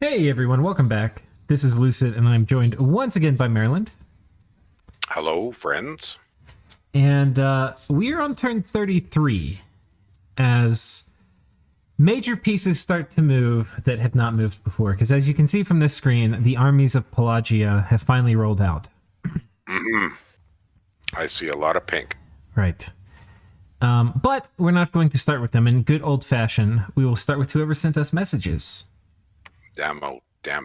Hey everyone, welcome back. This is Lucid, and I'm joined once again by Maryland. Hello, friends. And we are on turn 33 as major pieces start to move that have not moved before. Because as you can see from this screen, the armies of Pelagia have finally rolled out. Mm-hmm. I see a lot of pink. Right. But we're not going to start with them. In good old fashion, we will start with whoever sent us messages. Damn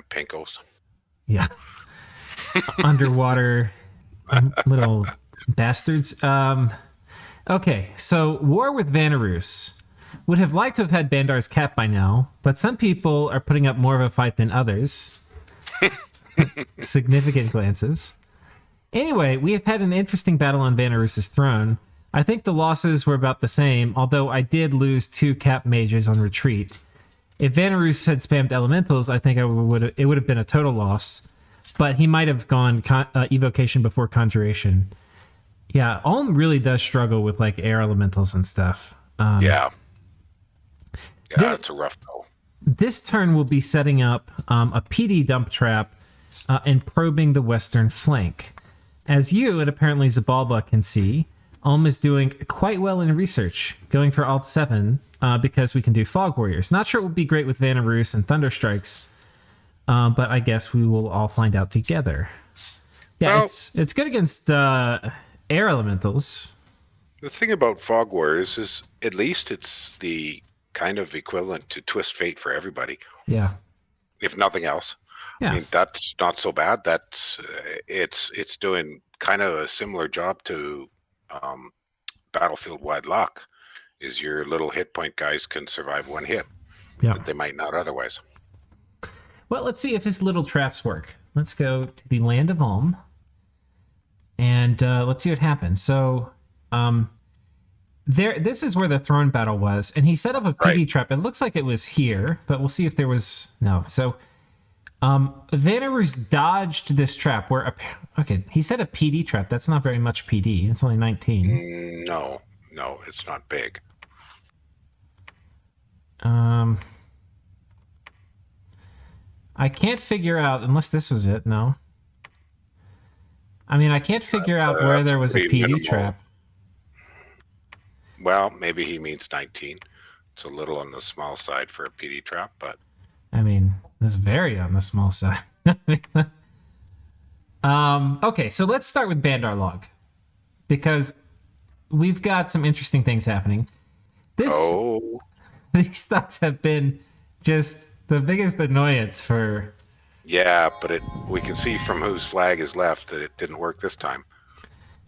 pinkos. Yeah. Underwater little bastards. Okay, so War with Vanarus. Would have liked to have had Bandar's cap by now, but some people are putting up more of a fight than others. Significant glances. Anyway, we have had an interesting battle on Vanarus's throne. I think the losses were about the same, although I did lose 2 cap mages on retreat. If Vanarus had spammed elementals, I think it would have been a total loss. But he might have gone evocation before conjuration. Yeah, Ulm really does struggle with like air elementals and stuff. Yeah, it's a rough go. This turn will be setting up a PD dump trap and probing the western flank. As you and apparently Xibalba can see, Ulm is doing quite well in research, going for Alt 7 because we can do Fog Warriors. Not sure it would be great with Vanarus and Thunder Strikes, but I guess we will all find out together. Yeah, well, it's good against air elementals. The thing about Fog Warriors is at least it's the kind of equivalent to Twist Fate for everybody. Yeah. If nothing else. Yeah. I mean, that's not so bad. That's it's doing kind of a similar job to Battlefield-wide lock. Is your little hit point guys can survive 1 hit, but they might not otherwise. Well, let's see if his little traps work. Let's go to the land of Ulm, and let's see what happens. So, this is where the throne battle was, and he set up a PD trap. It looks like it was here, but we'll see if there was no. So, Vanarus dodged this trap. Okay, he set a PD trap. That's not very much PD. It's only 19. No, it's not big. I can't figure out, unless this was it, no. I mean, I can't figure out where there was a PD minimal. Trap. Well, maybe he means 19. It's a little on the small side for a PD trap, but... I mean, it's very on the small side. Okay, so let's start with Bandar Log, because we've got some interesting things happening. These thoughts have been just the biggest annoyance for... Yeah, but we can see from whose flag is left that it didn't work this time.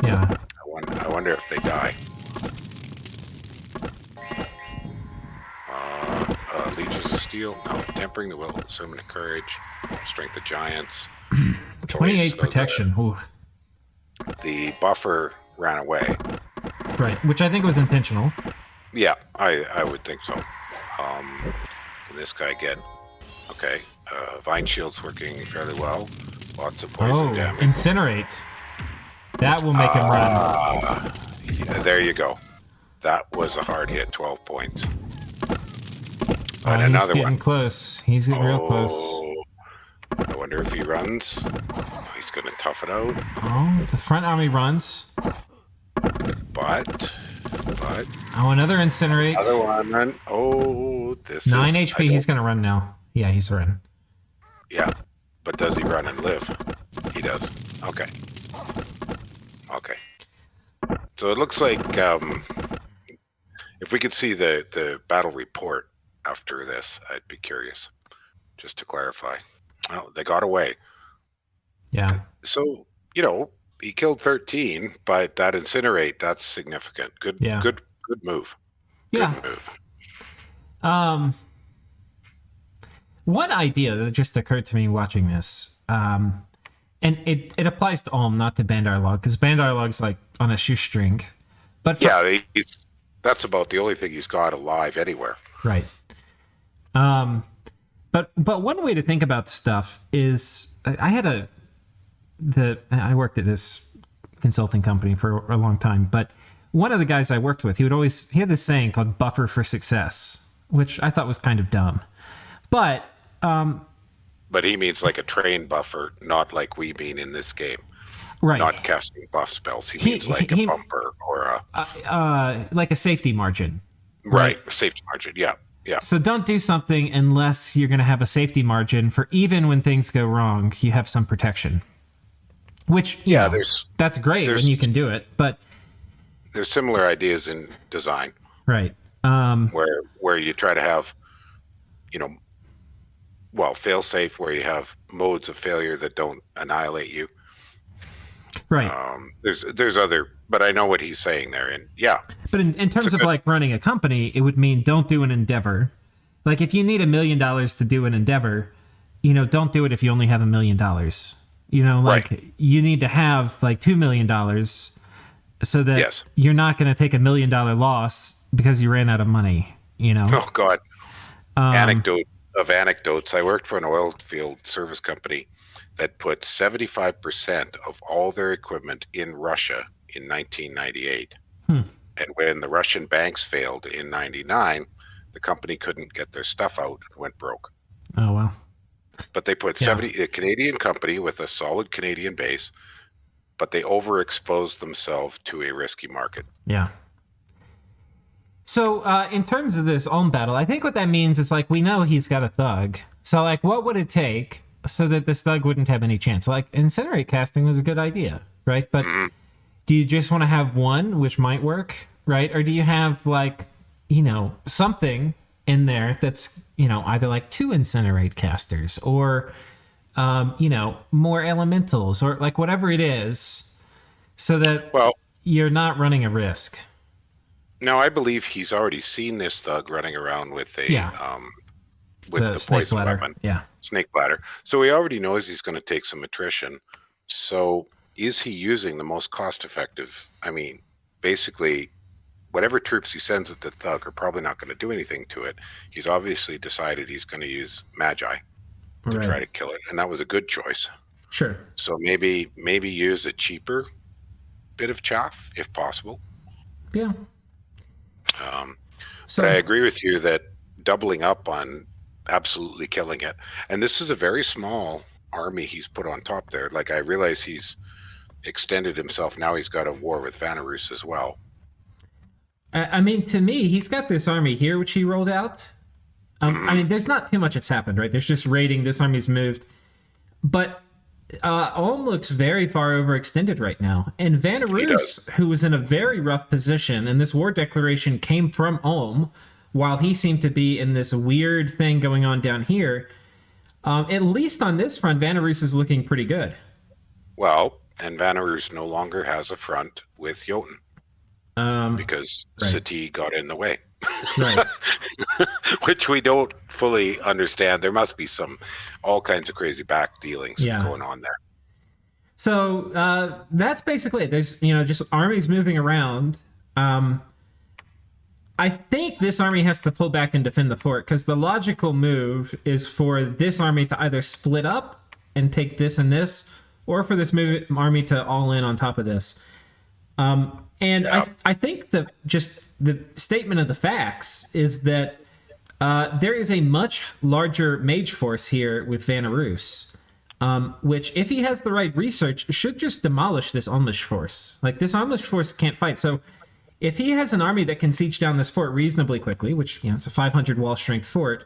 Yeah. I wonder if they die. Leeches of Steel, no. Tempering the Will, Sermon of Courage, Strength of Giants. 28 protection. Ooh. The buffer ran away. Right, which I think was intentional. Yeah, I would think so. Can this guy get... Okay, Vine Shield's working fairly well. Lots of poison damage. Incinerate. That will make him run. Yeah, there you go. That was a hard hit, 12 points. And another getting close. He's getting real close. I wonder if he runs. He's going to tough it out. Oh, the front army runs. But... Oh, another incinerate. Another one run. Oh, this 9 HP. He's going to run now. Yeah, he's running. Yeah, but does he run and live? He does. Okay. So it looks like if we could see the battle report after this, I'd be curious, just to clarify. Oh, they got away. Yeah. So, he killed 13, but that incinerate, that's significant. Good move. Yeah. Good move. One idea that just occurred to me watching this, and it applies to Ulm, not to Bandar Log, because Bandar Log's like on a shoestring. But that's about the only thing he's got alive anywhere. Right. But one way to think about stuff is I worked at this consulting company for a long time, but one of the guys I worked with, he had this saying called buffer for success, which I thought was kind of dumb. But But he means like a train buffer, not like we mean in this game. Right. Not casting buff spells. He means like a bumper or like a safety margin. right, safety margin. Yeah. Yeah. So don't do something unless you're going to have a safety margin for even when things go wrong, you have some protection. Which, you know, that's great when you can do it, but there's similar ideas in design. Right. Where you try to have, you know, well, fail safe, where you have modes of failure that don't annihilate you. Right. There's other, but I know what he's saying there, and yeah. But in terms of like running a company, it would mean don't do an endeavor. Like if you need $1 million to do an endeavor, you know, don't do it if you only have $1 million. You know, like you need to have like $2 million so that you're not going to take $1 million loss because you ran out of money. You know. Oh God. Anecdotes. I worked for an oil field service company that put 75% of all their equipment in Russia in 1998. And when the Russian banks failed in 99, the company couldn't get their stuff out and went broke. Oh, wow. But they put a Canadian company with a solid Canadian base, but they overexposed themselves to a risky market. Yeah. So in terms of this Ulm battle, I think what that means is like we know he's got a thug. So like what would it take so that this thug wouldn't have any chance? Like incinerate casting was a good idea, right? But do you just want to have one, which might work, right? Or do you have like, you know, something in there that's, you know, either like 2 incinerate casters or, you know, more elementals or like whatever it is so that you're not running a risk. No, I believe he's already seen this thug running around with a with the snake poison bladder. weapon. Yeah. Snake bladder. So he already knows he's going to take some attrition. So is he using the most cost effective? I mean, basically whatever troops he sends at the thug are probably not going to do anything to it. He's obviously decided he's going to use Magi to try to kill it. And that was a good choice. Sure. So maybe use a cheaper bit of chaff if possible. Yeah. But I agree with you that doubling up on absolutely killing it. And this is a very small army he's put on top there. Like I realize he's extended himself. Now he's got a war with Vanarus as well. I mean, to me, he's got this army here, which he rolled out. I mean, there's not too much that's happened, right? There's just raiding. This army's moved. But Ulm looks very far overextended right now. And Vanarus, who was in a very rough position, and this war declaration came from Ulm, while he seemed to be in this weird thing going on down here, at least on this front, Vanarus is looking pretty good. Well, and Vanarus no longer has a front with Jotun. Because Sati got in the way. Right. Which we don't fully understand. There must be all kinds of crazy back dealings going on there. So that's basically it. There's, you know, just armies moving around. I think this army has to pull back and defend the fort because the logical move is for this army to either split up and take this and this, or for this army to all in on top of this. I think the statement of the facts is that there is a much larger mage force here with Vanarus, which, if he has the right research, should just demolish this Ulmish force. Like, this Ulmish force can't fight. So if he has an army that can siege down this fort reasonably quickly, which, you know, it's a 500 wall strength fort,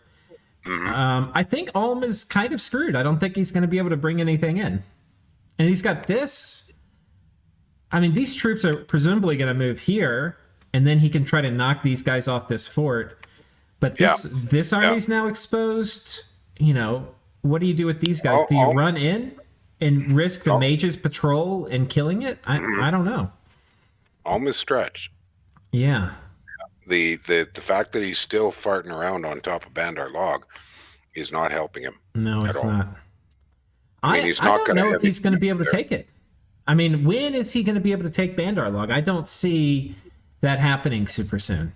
I think Ulm is kind of screwed. I don't think he's going to be able to bring anything in. And he's got this. I mean, these troops are presumably going to move here, and then he can try to knock these guys off this fort. But this army's now exposed. You know, what do you do with these guys? Do you run in and risk the mages' patrol and killing it? I don't know. Ulm is stretched. Yeah. The fact that he's still farting around on top of Bandar Log is not helping him. No, it's not. I mean, I don't know if he's going to be able to take it. I mean, when is he going to be able to take Bandar Log? I don't see that happening super soon.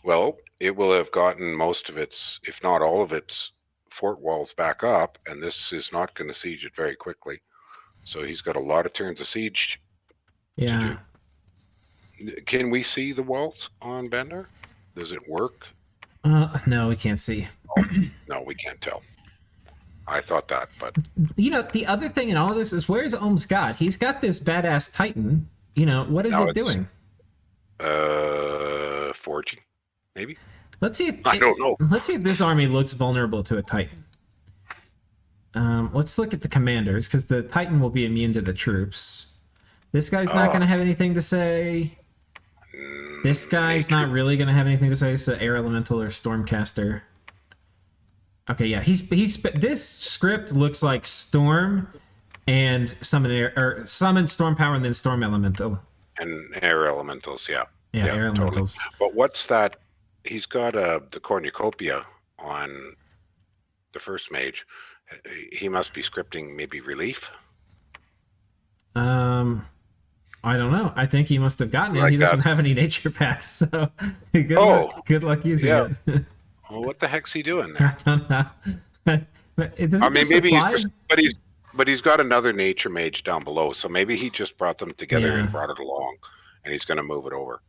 Well, it will have gotten most of its, if not all of its, fort walls back up, and this is not going to siege it very quickly. So he's got a lot of turns of siege to do. Can we see the walls on Bandar? Does it work? No, we can't see. No, we can't tell. I thought that, but the other thing in all of this is where's Ohm's god? He's got this badass Titan. What is it doing? Forging, maybe. Let's see if I don't know. Let's see if this army looks vulnerable to a Titan. Let's look at the commanders because the Titan will be immune to the troops. This guy's not going to have anything to say. This guy's not really going to have anything to say. It's an air elemental or stormcaster. Okay, yeah, this script looks like storm and summon storm power and then storm elemental. And air elementals, yeah. Yeah, air elementals. Totally. But what's that? He's got the cornucopia on the first mage. He must be scripting maybe relief. I don't know. I think he must have gotten it. Like he doesn't have any nature paths, so good luck using it. Well, what the heck's he doing there? I don't know. But he's got another nature mage down below, so maybe he just brought them together and brought it along, and he's going to move it over.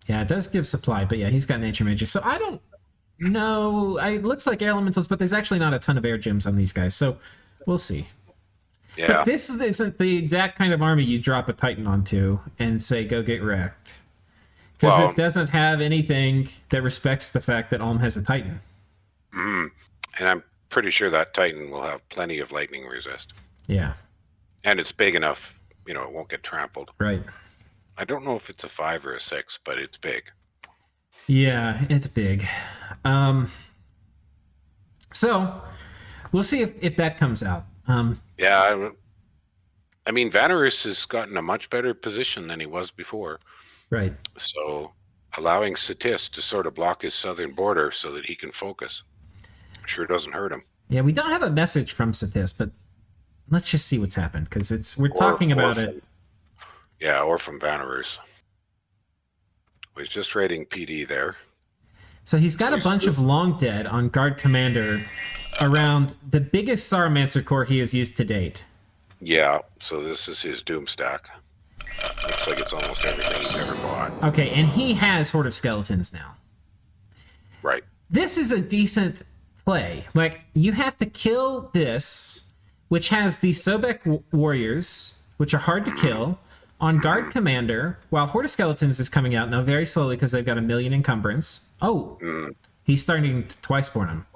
Yeah, it does give supply, but yeah, he's got nature mages. So I don't know. It looks like air elementals, but there's actually not a ton of air gems on these guys, so we'll see. Yeah. But this isn't the exact kind of army you drop a Titan onto and say, go get wrecked. Because it doesn't have anything that respects the fact that Ulm has a Titan. And I'm pretty sure that Titan will have plenty of lightning resist. Yeah. And it's big enough, it won't get trampled. Right. I don't know if it's a 5 or a 6, but it's big. Yeah, it's big. So we'll see if that comes out. Yeah, I mean, Vanarus has gotten a much better position than he was before. Right. So allowing Satis to sort of block his southern border so that he can focus sure doesn't hurt him. Yeah, we don't have a message from Satis, but let's just see what's happened because we're talking about it. Yeah, or from Vanarus. He's just raiding PD there. So he's got a bunch of long dead on guard commander around the biggest Sarumancer core he has used to date. Yeah, so this is his doom stack. Looks like it's almost everything he's ever bought. Okay, and he has Horde of Skeletons now. Right. This is a decent play. Like, you have to kill this, which has the Sobek warriors, which are hard to kill, on guard commander, while Horde of Skeletons is coming out now very slowly because they've got 1 million encumbrance. Oh, he's starting to twice born them.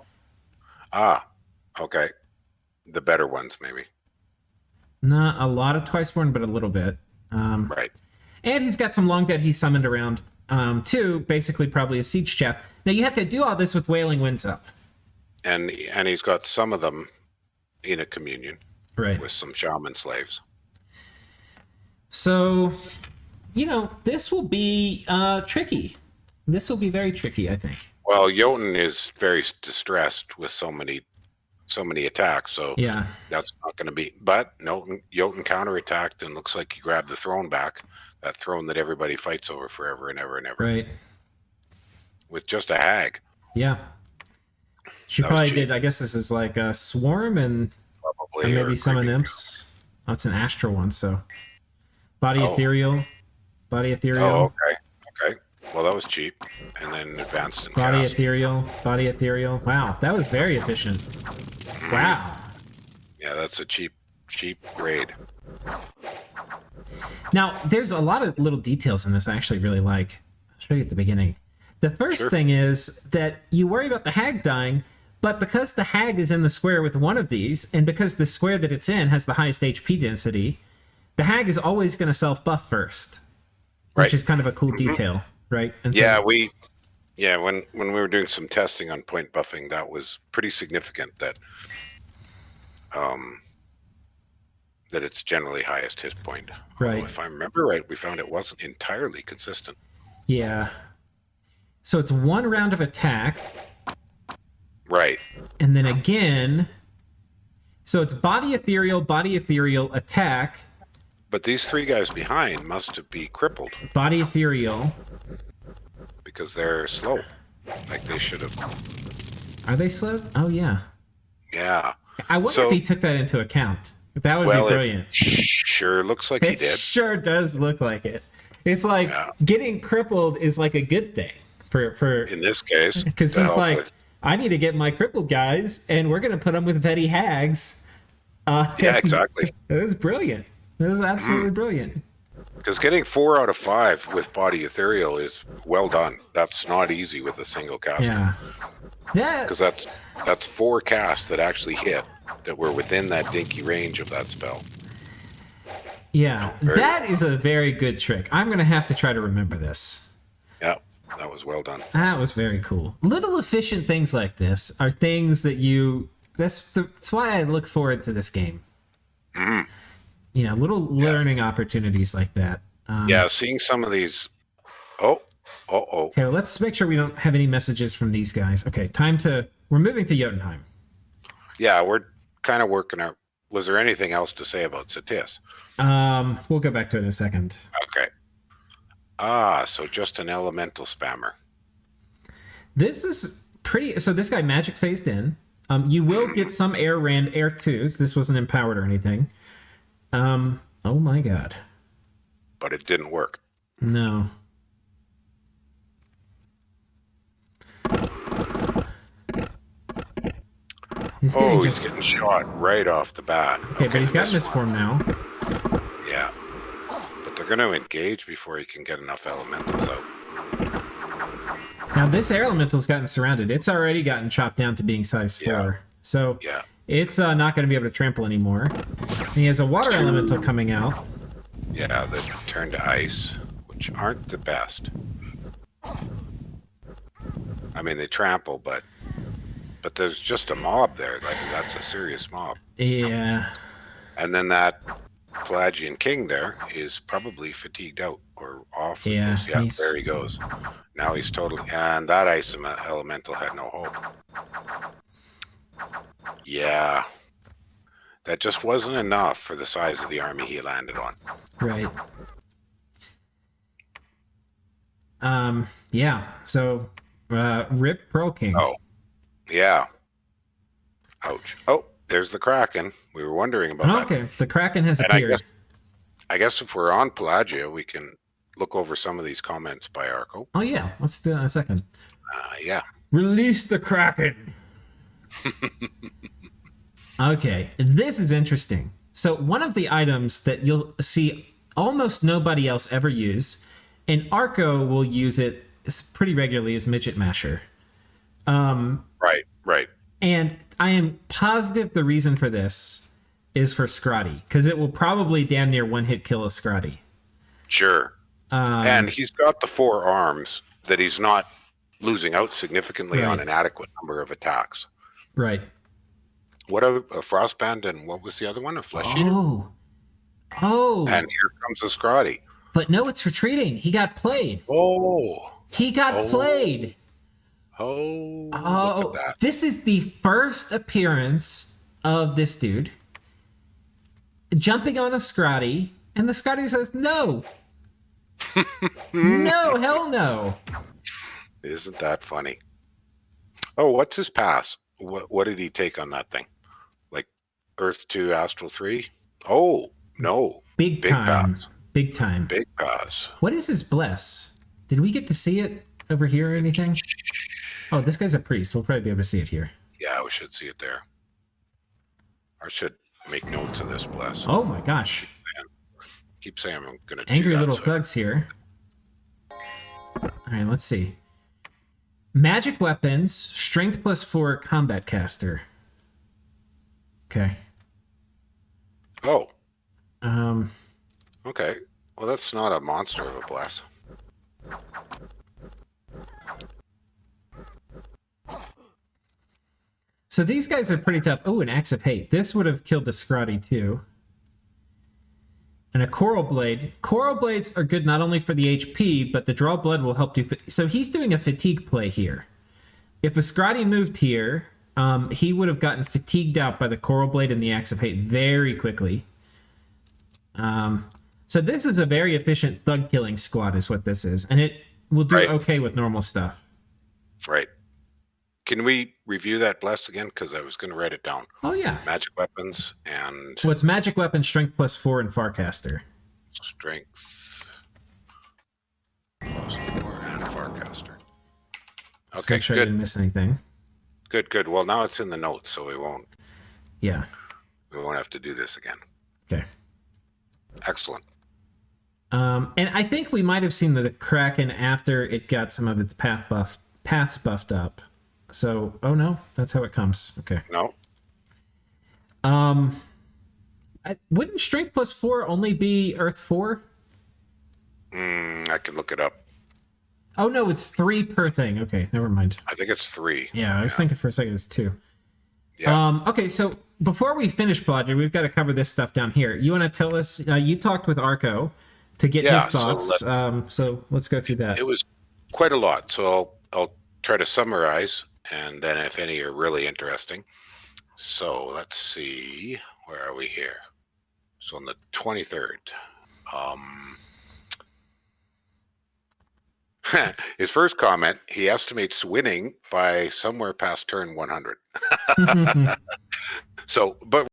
Ah, okay. The better ones, maybe. Not a lot of twice born, but a little bit. Right. And he's got some long dead he summoned around, too, basically probably a siege chaff. Now, you have to do all this with Wailing Winds up. And he's got some of them in a communion. Right. With some shaman slaves. So, this will be tricky. This will be very tricky, I think. Well, Jotun is very distressed with so many attacks, so yeah, that's not going to be. But no, Jotun counterattacked and looks like he grabbed the throne back, that throne that everybody fights over forever and ever and ever. Right. With just a hag. Yeah. She probably did. I guess this is like a swarm and maybe summon imps. Oh, it's an astral one, so body ethereal. Oh, okay. Well, that was cheap. And then advanced and body ethereal. Wow, that was very efficient. Wow. Yeah, that's a cheap raid. Now, there's a lot of little details in this I actually really like. I'll show you at the beginning. The first thing is that you worry about the hag dying, but because the hag is in the square with one of these, and because the square that it's in has the highest HP density, the hag is always going to self-buff first, which is kind of a cool detail. Right. And so, when we were doing some testing on point buffing, that was pretty significant that it's generally highest hit point. Right. Although if I remember right, we found it wasn't entirely consistent. Yeah. So it's one round of attack. Right. And then again, so it's body ethereal, attack. But these 3 guys behind must be crippled. Body ethereal. Because they're slow. Like they should have. Are they slow? Oh, yeah. Yeah. I wonder if he took that into account. That would be brilliant. It sure looks like he did. It sure does look like it. It's like getting crippled is like a good thing for in this case. Because he's like, I need to get my crippled guys, and we're going to put them with Veti Hags. Yeah, exactly. It was brilliant. It was absolutely brilliant. Because getting 4 out of 5 with Body Ethereal is well done. That's not easy with a single caster. Yeah. Because that's 4 casts that actually hit, that were within that dinky range of that spell. Yeah, that is a very good trick. I'm going to have to try to remember this. Yeah, that was well done. That was very cool. Little efficient things like this are things that that's why I look forward to this game. Mm. You know, little learning opportunities like that. Yeah, seeing some of these. Oh. Okay, well, let's make sure we don't have any messages from these guys. Okay, we're moving to Jotunheim. Yeah, we're kind of working out. Was there anything else to say about Satis? We'll go back to it in a second. Okay. So just an elemental spammer. This is pretty. So this guy magic phased in. You will get some air 2s. This wasn't empowered or anything. Oh my god. But it didn't work. No. He's getting shot right off the bat. Okay, but he's got misform now. Yeah. But they're going to engage before he can get enough elementals out. Now this air elemental's gotten surrounded. It's already gotten chopped down to being size 4. Yeah. So yeah. It's not going to be able to trample anymore. And he has a water elemental coming out. Yeah, that turn to ice, which aren't the best. I mean, they trample, but there's just a mob there. Like, that's a serious mob. Yeah. And then that Pelagian king there is probably fatigued out or off. Yeah. There he goes. Now he's totally... And that ice elemental had no hope. Yeah. That just wasn't enough for the size of the army he landed on. Right. Yeah. So, rip Pearl King. Oh. Yeah. Ouch. Oh, there's the Kraken. We were wondering about that. Okay, the Kraken has appeared. I guess if we're on Pelagia, we can look over some of these comments by Arco. Oh yeah, let's do that in a second. Yeah. Release the Kraken. Okay, this is interesting. So one of the items that you'll see almost nobody else ever use, and Arco will use it pretty regularly, is Midget Masher. Right. And I am positive the reason for this is for Scrotty, because it will probably damn near one-hit kill a Scrotty. Sure. And he's got the 4 arms that he's not losing out significantly on an adequate number of attacks. Right. What a Frostband, and what was the other one? A Flesh Eater? Oh. And here comes a Scrotty. But no, it's retreating. He got played. Oh. He got played. Oh, look at that. This is the first appearance of this dude jumping on a Scrotty, and the Scrotty says, no. No, hell no. Isn't that funny? Oh, what's his pass? What did he take on that thing? Like Earth 2, Astral 3? Oh, no. Big time. Pass. Big time. Big pass. What is his bless? Did we get to see it over here or anything? Oh, this guy's a priest. We'll probably be able to see it here. Yeah, we should see it there. I should make notes of this bless. Oh my gosh. Keep saying I'm going to do Angry that, little thugs here. All right, let's see. Magic weapons, strength +4, combat caster. Okay. Oh. Okay. Well, that's not a monster of a bless. So these guys are pretty tough. Oh, an Axe of Hate. This would have killed the Scrotty too. And a Coral Blade. Coral Blades are good not only for the HP, but the draw blood will help you. So he's doing a fatigue play here. If a Scrotty moved here, he would have gotten fatigued out by the Coral Blade and the Axe of Hate very quickly. So this is a very efficient thug killing squad is what this is. And it will do okay with normal stuff. Right. Can we review that bless again? Because I was going to write it down. Oh, yeah. Magic weapons and... Well, it's magic weapon, strength +4, and Farcaster. Strength +4 and Farcaster. Let's make sure I didn't miss anything. Good, good. Well, now it's in the notes, so Yeah. we won't have to do this again. Okay. Excellent. And I think we might have seen the Kraken after it got some of its paths buffed up. So, oh no, that's how it comes. Okay. No. Wouldn't Strength plus 4 only be Earth 4? I can look it up. Oh no, it's 3 per thing. Okay, never mind. I think it's 3. Yeah, I was thinking for a second it's 2. Yeah. Okay, so before we finish, Pelagia, we've got to cover this stuff down here. You want to tell us? You talked with Arco to get his thoughts. So let's go through that. It was quite a lot, so I'll try to summarize, and then if any are really interesting. So let's see, where are we here? So on the 23rd, his first comment, he estimates winning by somewhere past turn 100. So, but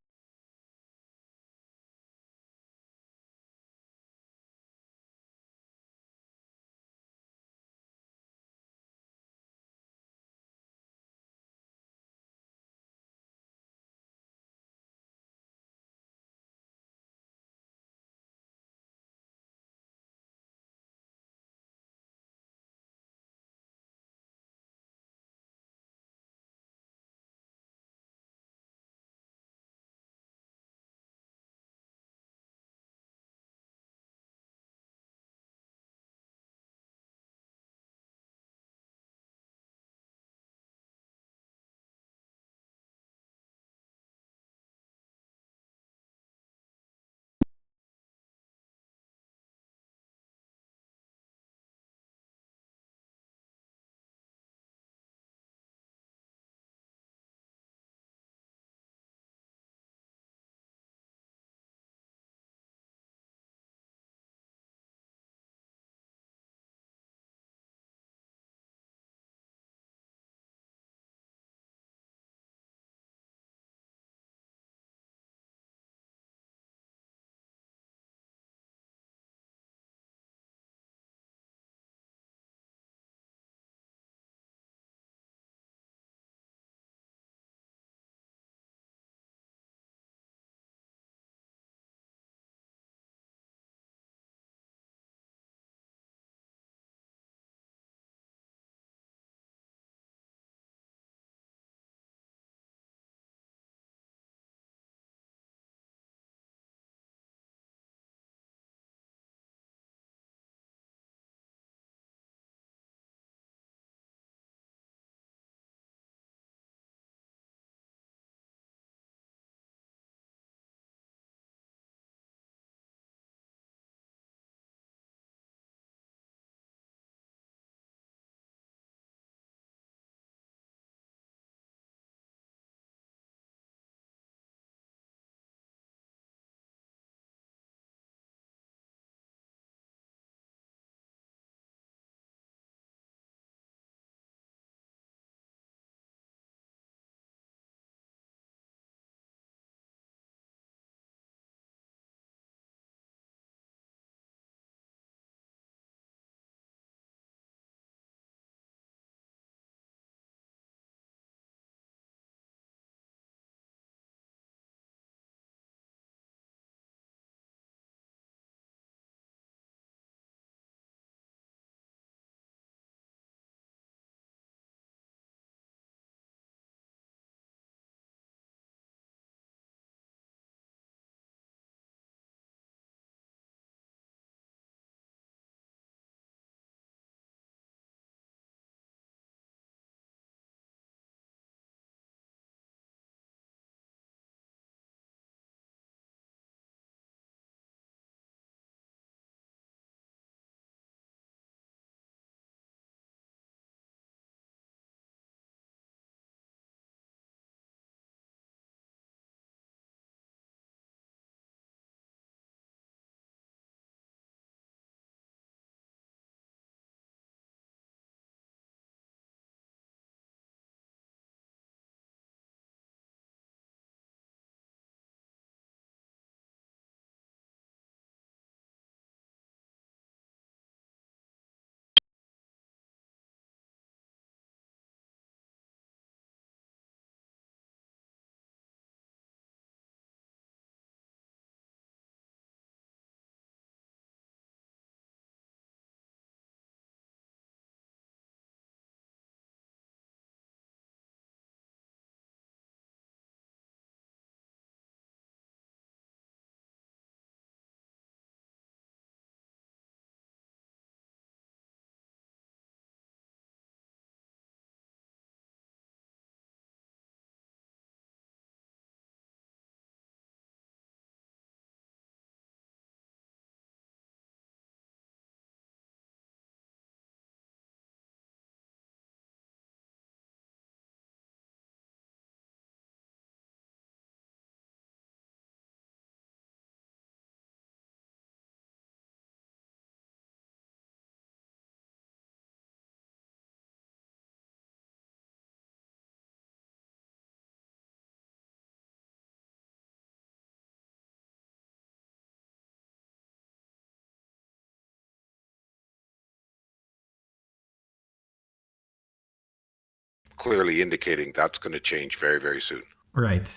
clearly indicating that's going to change very, very soon. Right.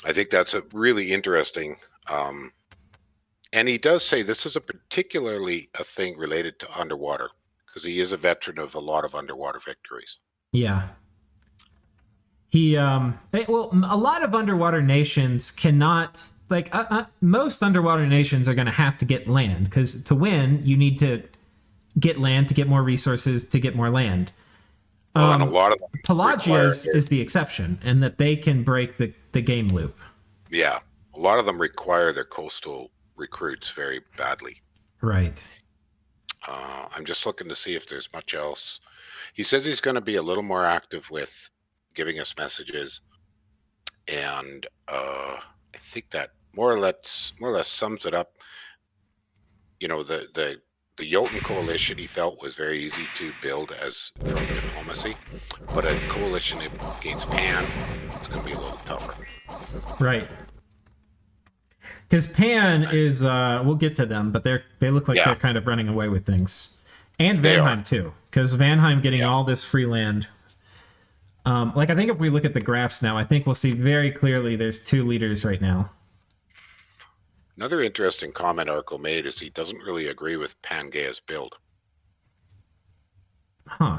I think that's a really interesting. And he does say this is particularly a thing related to underwater, because he is a veteran of a lot of underwater victories. Yeah. Well, a lot of underwater nations cannot, like, most underwater nations are going to have to get land, because to win, you need to get land to get more resources to get more land. Well, and a lot of them Pelagia is the exception, and that they can break the game loop. Yeah. A lot of them require their coastal recruits very badly. Right. I'm just looking to see if there's much else. He says he's going to be a little more active with giving us messages, and I think that more or less sums it up. You know, the Jotun coalition he felt was very easy to build as from diplomacy, but a coalition against Pan is going to be a little tougher. Right. Because Pan is, we'll get to them, but they look like they're kind of running away with things. And Vanheim, too. Because Vanheim getting all this free land. Like, I think if we look at the graphs now, I think we'll see very clearly there's two leaders right now. Another interesting comment Arco made is he doesn't really agree with Pangaea's build. Huh.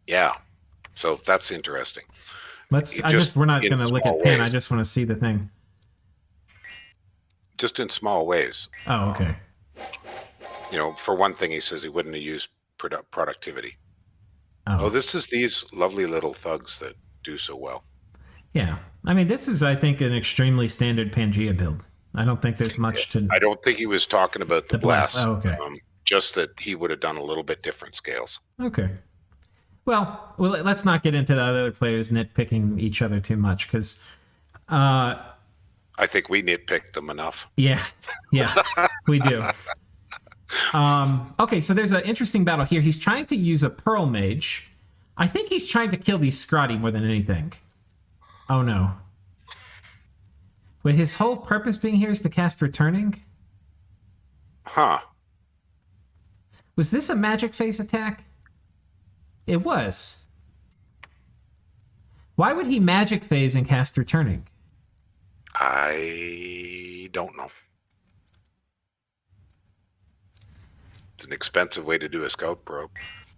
Yeah. So that's interesting. We're not going to look at Pan. I just want to see the thing. Just in small ways. Oh, okay. You know, for one thing, he says he wouldn't have used productivity. Oh, this is these lovely little thugs that do so well. Yeah. I mean, this is, I think, an extremely standard Pangaea build. I don't think there's much to... I don't think he was talking about the blast. Oh, okay. Just that he would have done a little bit different scales. Okay. Well, let's not get into the other players nitpicking each other too much, because... I think we nitpicked them enough. Yeah, we do. Okay, so there's an interesting battle here. He's trying to use a Pearl Mage. I think he's trying to kill these Scrotty more than anything. Oh, no. Wait, his whole purpose being here is to cast Returning? Huh. Was this a magic phase attack? It was. Why would he magic phase and cast Returning? I don't know. It's an expensive way to do a scout probe.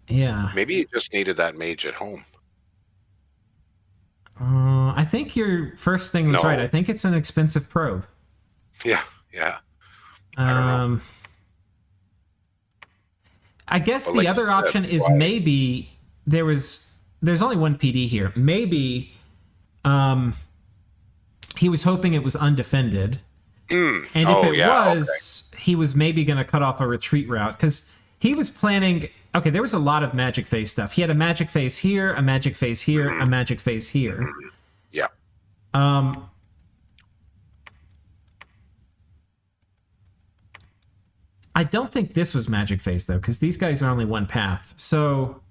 Yeah. Maybe you just needed that mage at home. I think your first thing was right. I think it's an expensive probe. Yeah. I don't know. I guess the other option is maybe there's only one PD here. Maybe he was hoping it was undefended. And if it was, he was maybe going to cut off a retreat route, because he was planning... Okay, there was a lot of magic phase stuff. He had a magic phase here, a magic phase here, a magic phase here. Yeah. I don't think this was magic phase, though, because these guys are only one path. So...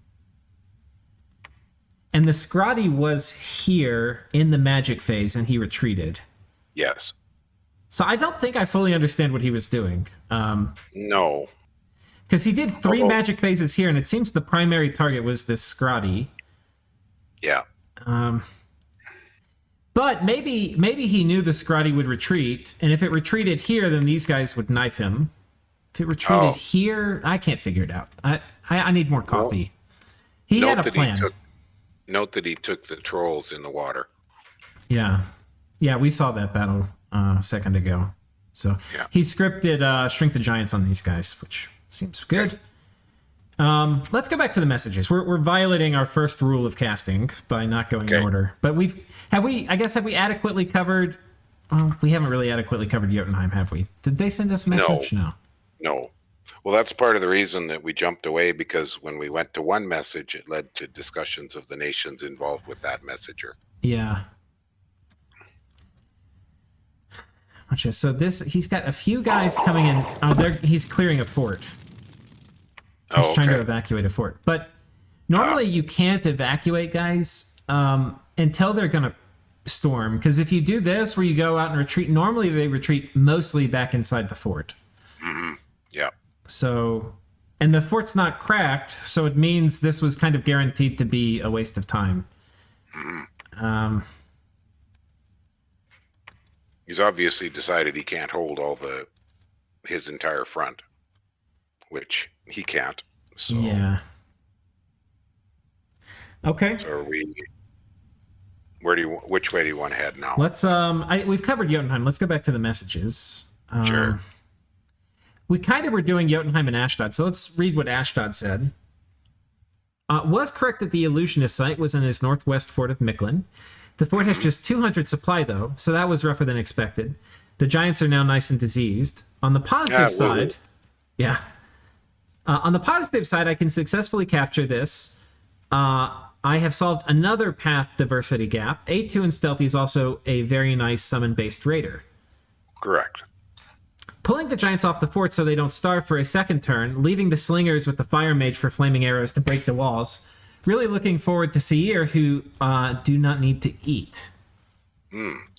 And the Scrotty was here in the magic phase, and he retreated. Yes. So I don't think I fully understand what he was doing. No. Because he did three magic phases here, and it seems the primary target was this Scrotty. Yeah. But maybe he knew the Scrotty would retreat, and if it retreated here, then these guys would knife him. If it retreated here, I can't figure it out. I need more coffee. He had a plan. Note that he took the trolls in the water. Yeah, we saw that battle a second ago. So he scripted Shrink the Giants on these guys, which seems good. Let's go back to the messages. We're violating our first rule of casting by not going in order. But have we adequately covered? We haven't really adequately covered Jotunheim, have we? Did they send us a message? No. Well, that's part of the reason that we jumped away, because when we went to one message, it led to discussions of the nations involved with that messenger. Yeah. So he's got a few guys coming in. He's clearing a fort. He's trying to evacuate a fort. But normally you can't evacuate guys until they're going to storm. Because if you do this, where you go out and retreat, normally they retreat mostly back inside the fort. Mm-hmm. Yeah. So And the fort's not cracked, so it means this was kind of guaranteed to be a waste of time. He's obviously decided he can't hold his entire front, which he can't. So. Yeah. Okay. So are we? Which way do you want to head now? Let's we've covered Jotunheim. Let's go back to the messages. Sure. We kind of were doing Jotunheim and Ashdod, so let's read what Ashdod said. Was correct that the illusionist site was in his northwest fort of Mictlan. The fort has just 200 supply, though, so that was rougher than expected. The giants are now nice and diseased. On the positive side... Yeah. On the positive side, I can successfully capture this. I have solved another path diversity gap. A2 in Stealthy is also a very nice summon-based raider. Correct. Pulling the giants off the fort so they don't starve for a second turn, leaving the slingers with the fire mage for flaming arrows to break the walls. Really looking forward to Seir, who do not need to eat.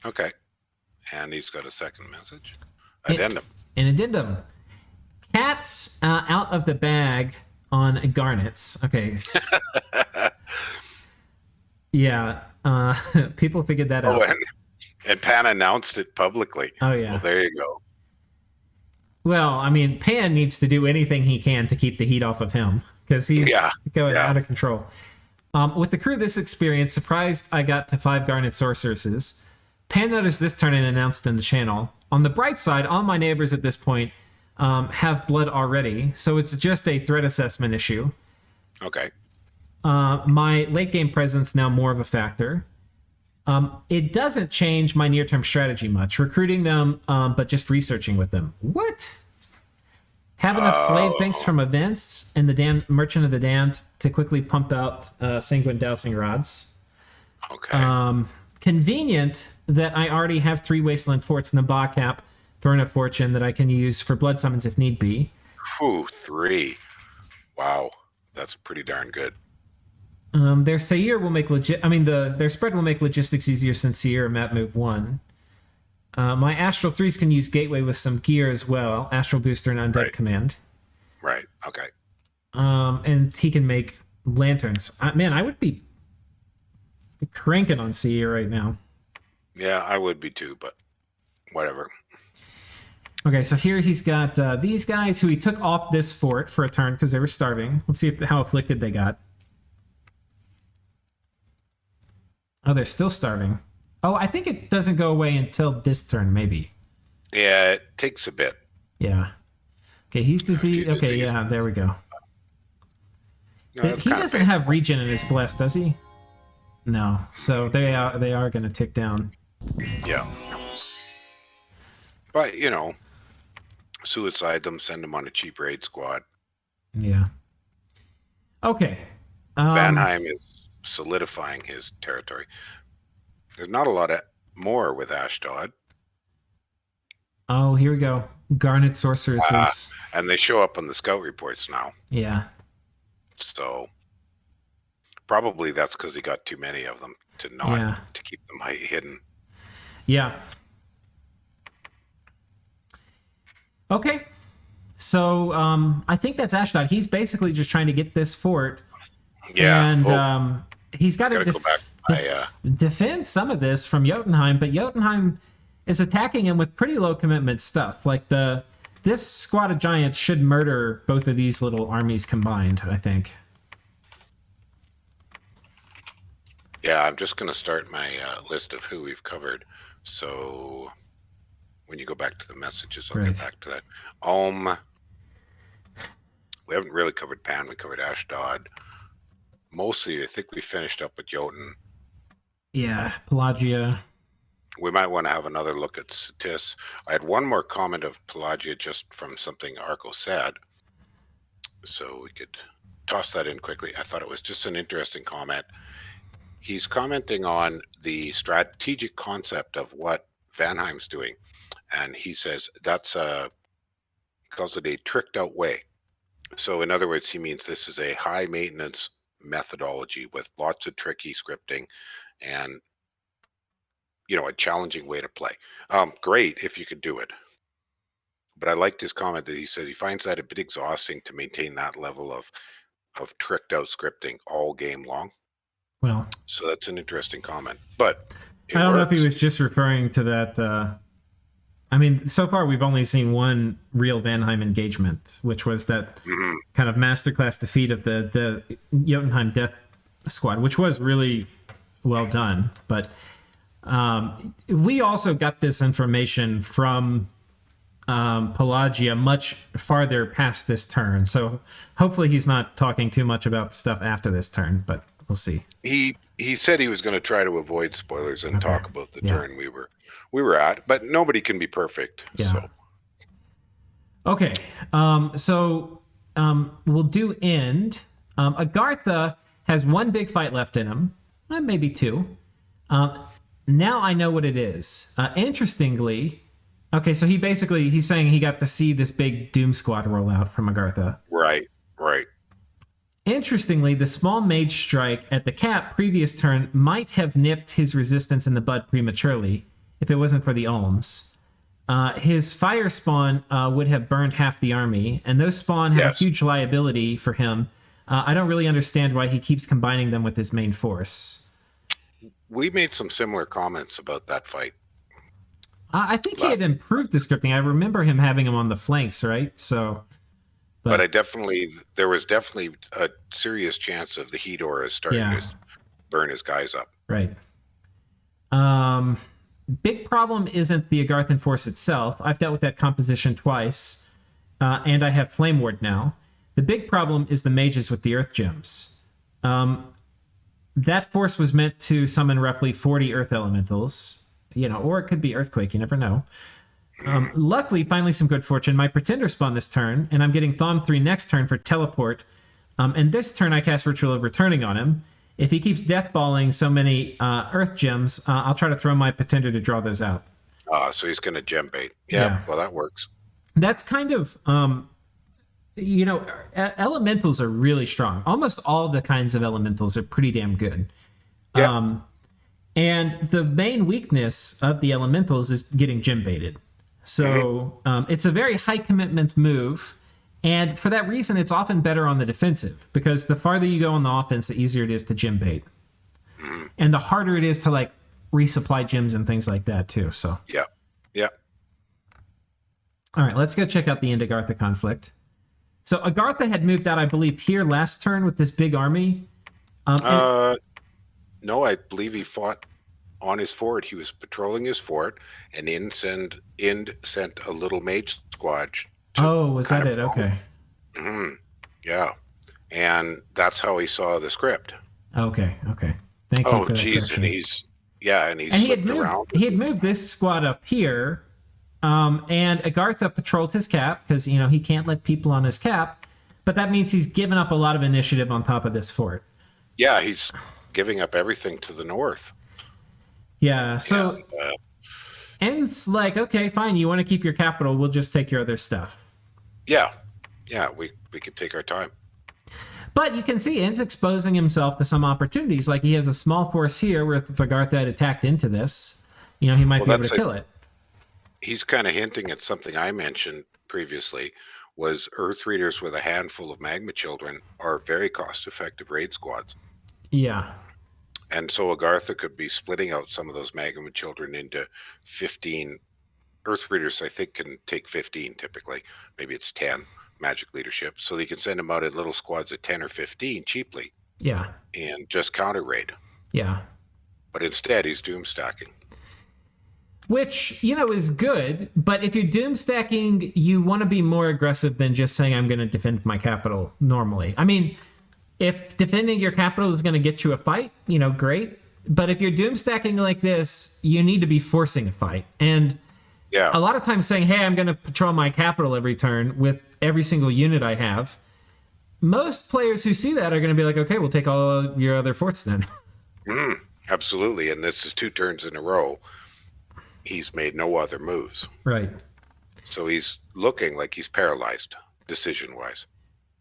Okay. And he's got a second message. Addendum. An addendum. Cats out of the bag on garnets. Okay. Yeah. People figured that out. And Pan announced it publicly. Oh, yeah. Well, there you go. Well, I mean, Pan needs to do anything he can to keep the heat off of him because he's going out of control. With the crew this experience, surprised I got to 5 Garnet Sorceresses. Pan noticed this turn and announced in the channel. On the bright side, all my neighbors at this point have blood already, so it's just a threat assessment issue. Okay. My late game presence now more of a factor. It doesn't change my near-term strategy much. Recruiting them, but just researching with them. What? Have enough slave banks from events and the damned Merchant of the Damned to quickly pump out Sanguine Dowsing Rods. Okay. Convenient that I already have 3 Wasteland Forts, Naba Cap, Throne of Fortune that I can use for blood summons if need be. 3. Wow. That's pretty darn good. Their Seir will make their spread will make logistics easier since Seir and map move 1. My Astral 3s can use Gateway with some gear as well. Astral Booster and Undead Command. Right, okay. And he can make lanterns. Man, I would be cranking on Seir right now. Yeah, I would be too, but whatever. Okay, so here he's got these guys who he took off this fort for a turn because they were starving. Let's see how afflicted they got. Oh, they're still starving. Oh, I think it doesn't go away until this turn, maybe. Yeah, it takes a bit. Yeah. Okay, he's diseased. Okay, yeah, there we go. No, he doesn't have regen in his bless, does he? No. So they are going to tick down. Yeah. But, suicide them, send them on a cheap raid squad. Yeah. Okay. Vanheim is solidifying his territory. There's not a lot more with Ashdod. Oh, here we go. Garnet Sorceresses. And they show up on the scout reports now. Yeah. So probably that's because he got too many of them to keep them hidden. Yeah. Okay. So I think that's Ashdod. He's basically just trying to get this fort. Yeah. And he's got to defend some of this from Jotunheim, but Jotunheim is attacking him with pretty low commitment stuff. Like this squad of giants should murder both of these little armies combined, I think. Yeah, I'm just going to start my list of who we've covered. So when you go back to the messages, I'll get back to that. We haven't really covered Pan. We covered Ashdod. Mostly, I think we finished up with Jotun. Yeah, Pelagia. We might want to have another look at Satis. I had one more comment of Pelagia just from something Arco said. So we could toss that in quickly. I thought it was just an interesting comment. He's commenting on the strategic concept of what Vanheim's doing. And he says that's calls it a tricked out way. So in other words, he means this is a high maintenance methodology with lots of tricky scripting and a challenging way to play. Great if you could do it. But I liked his comment that he said he finds that a bit exhausting to maintain that level of tricked out scripting all game long. Well, so that's an interesting comment. But I don't know if he was just referring to that. I mean, so far we've only seen one real Vanheim engagement, which was that kind of masterclass defeat of the Jotunheim Death Squad, which was really well done. But we also got this information from Pelagia much farther past this turn. So hopefully he's not talking too much about stuff after this turn, but we'll see. He said he was going to try to avoid spoilers and talk about the turn we were at, but nobody can be perfect. Yeah. So. Okay. We'll do end. Agartha has one big fight left in him, maybe two. Now I know what it is. Interestingly, okay, so he's saying he got to see this big Doom Squad roll out from Agartha. Right. Interestingly, the small mage strike at the cap previous turn might have nipped his resistance in the bud prematurely if it wasn't for the alms. His fire spawn would have burned half the army, and those spawn have a huge liability for him. I don't really understand why he keeps combining them with his main force. We made some similar comments about that fight. I think he had improved the scripting. I remember him having him on the flanks, right? So... But there was definitely a serious chance of the heat aura starting to burn his guys up. Right. Big problem isn't the Agarthan force itself. I've dealt with that composition twice, and I have Flame Ward now. The big problem is the mages with the Earth Gems. That force was meant to summon roughly 40 Earth Elementals, or it could be Earthquake, you never know. Luckily, finally some good fortune. My Pretender spawned this turn, and I'm getting Thom 3 next turn for Teleport. And this turn I cast Ritual of Returning on him. If he keeps deathballing so many Earth Gems, I'll try to throw my Pretender to draw those out. So he's going to gem bait. Yeah, well, that works. That's kind of, elementals are really strong. Almost all the kinds of elementals are pretty damn good. Yeah. And the main weakness of the elementals is getting gem baited. So it's a very high commitment move. And for that reason, it's often better on the defensive, because the farther you go on the offense, the easier it is to gem bait. And the harder it is to resupply gems and things like that too. So yeah. All right, let's go check out the end Agartha conflict. So Agartha had moved out, I believe, here last turn with this big army. No, I believe he fought on his fort. He was patrolling his fort, and Ind sent a little mage squad. Was that it? Okay. Yeah, and that's how he saw the script. Okay. Thank you for that correction. and he had moved this squad up here, and Agartha patrolled his cap because he can't let people on his cap, but that means he's given up a lot of initiative on top of this fort. Yeah, he's giving up everything to the north. Yeah, so End's like, okay, fine, you want to keep your capital, we'll just take your other stuff. Yeah, we could take our time. But you can see End's exposing himself to some opportunities. Like he has a small force here where if Agartha had attacked into this, he might be able to kill it. He's kind of hinting at something I mentioned previously, was Earth Readers with a handful of Magma Children are very cost-effective raid squads. Yeah. And so Agartha could be splitting out some of those Magma Children into 15. Earth Readers, I think, can take 15 typically. Maybe it's 10 magic leadership. So they can send them out in little squads of 10 or 15 cheaply. Yeah. And just counter raid. Yeah. But instead, he's doom stacking. Which, is good. But if you're doom stacking, you want to be more aggressive than just saying, I'm going to defend my capital normally. I mean, if defending your capital is going to get you a fight, great. But if you're doom stacking like this, you need to be forcing a fight. And a lot of times saying, hey, I'm going to patrol my capital every turn with every single unit I have, most players who see that are going to be like, okay, we'll take all of your other forts then. Absolutely. And this is 2 turns in a row. He's made no other moves. Right. So he's looking like he's paralyzed, decision-wise.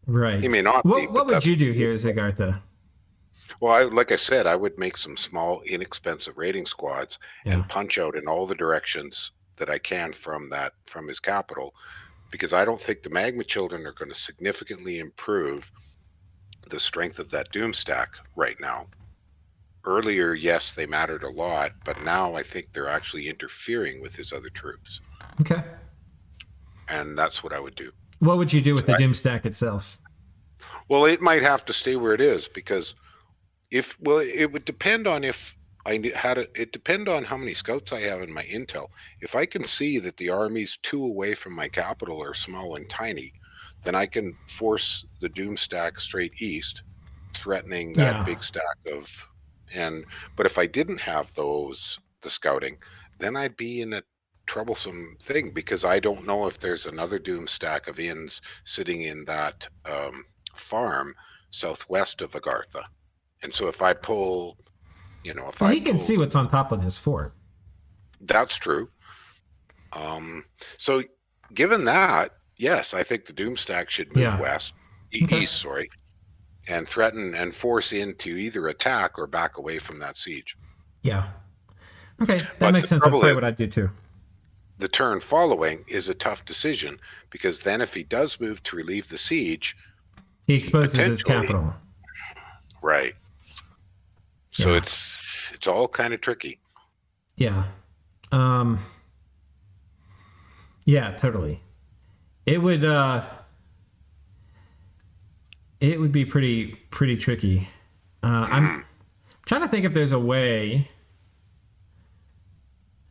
Right. He may not be. What would you do here, Agartha? Well, like I said, I would make some small, inexpensive raiding squads and punch out in all the directions that I can from his capital because I don't think the Magma Children are going to significantly improve the strength of that Doom stack right now. Earlier, yes, they mattered a lot, but now I think they're actually interfering with his other troops. Okay. And that's what I would do. What would you do with the Doom stack itself? Well, it might have to stay where it is, because it would depend on if I had it. It depend on how many scouts I have in my intel. If I can see that the armies 2 away from my capital are small and tiny, then I can force the Doom stack straight east, threatening that big stack of. But if I didn't have the scouting, then I'd be in a troublesome thing, because I don't know if there's another Doom stack of inns sitting in that farm southwest of Agartha. And so if I pull, he can see what's on top of his fort. That's true. So given that, yes, I think the Doom stack should move east, and threaten and force into either attack or back away from that siege. Yeah. Okay, that makes sense. That's probably what I'd do too. The turn following is a tough decision, because then if he does move to relieve the siege, he exposes his capital. Right. So it's all kind of tricky. Yeah. Yeah, totally. It would be pretty tricky. I'm trying to think if there's a way.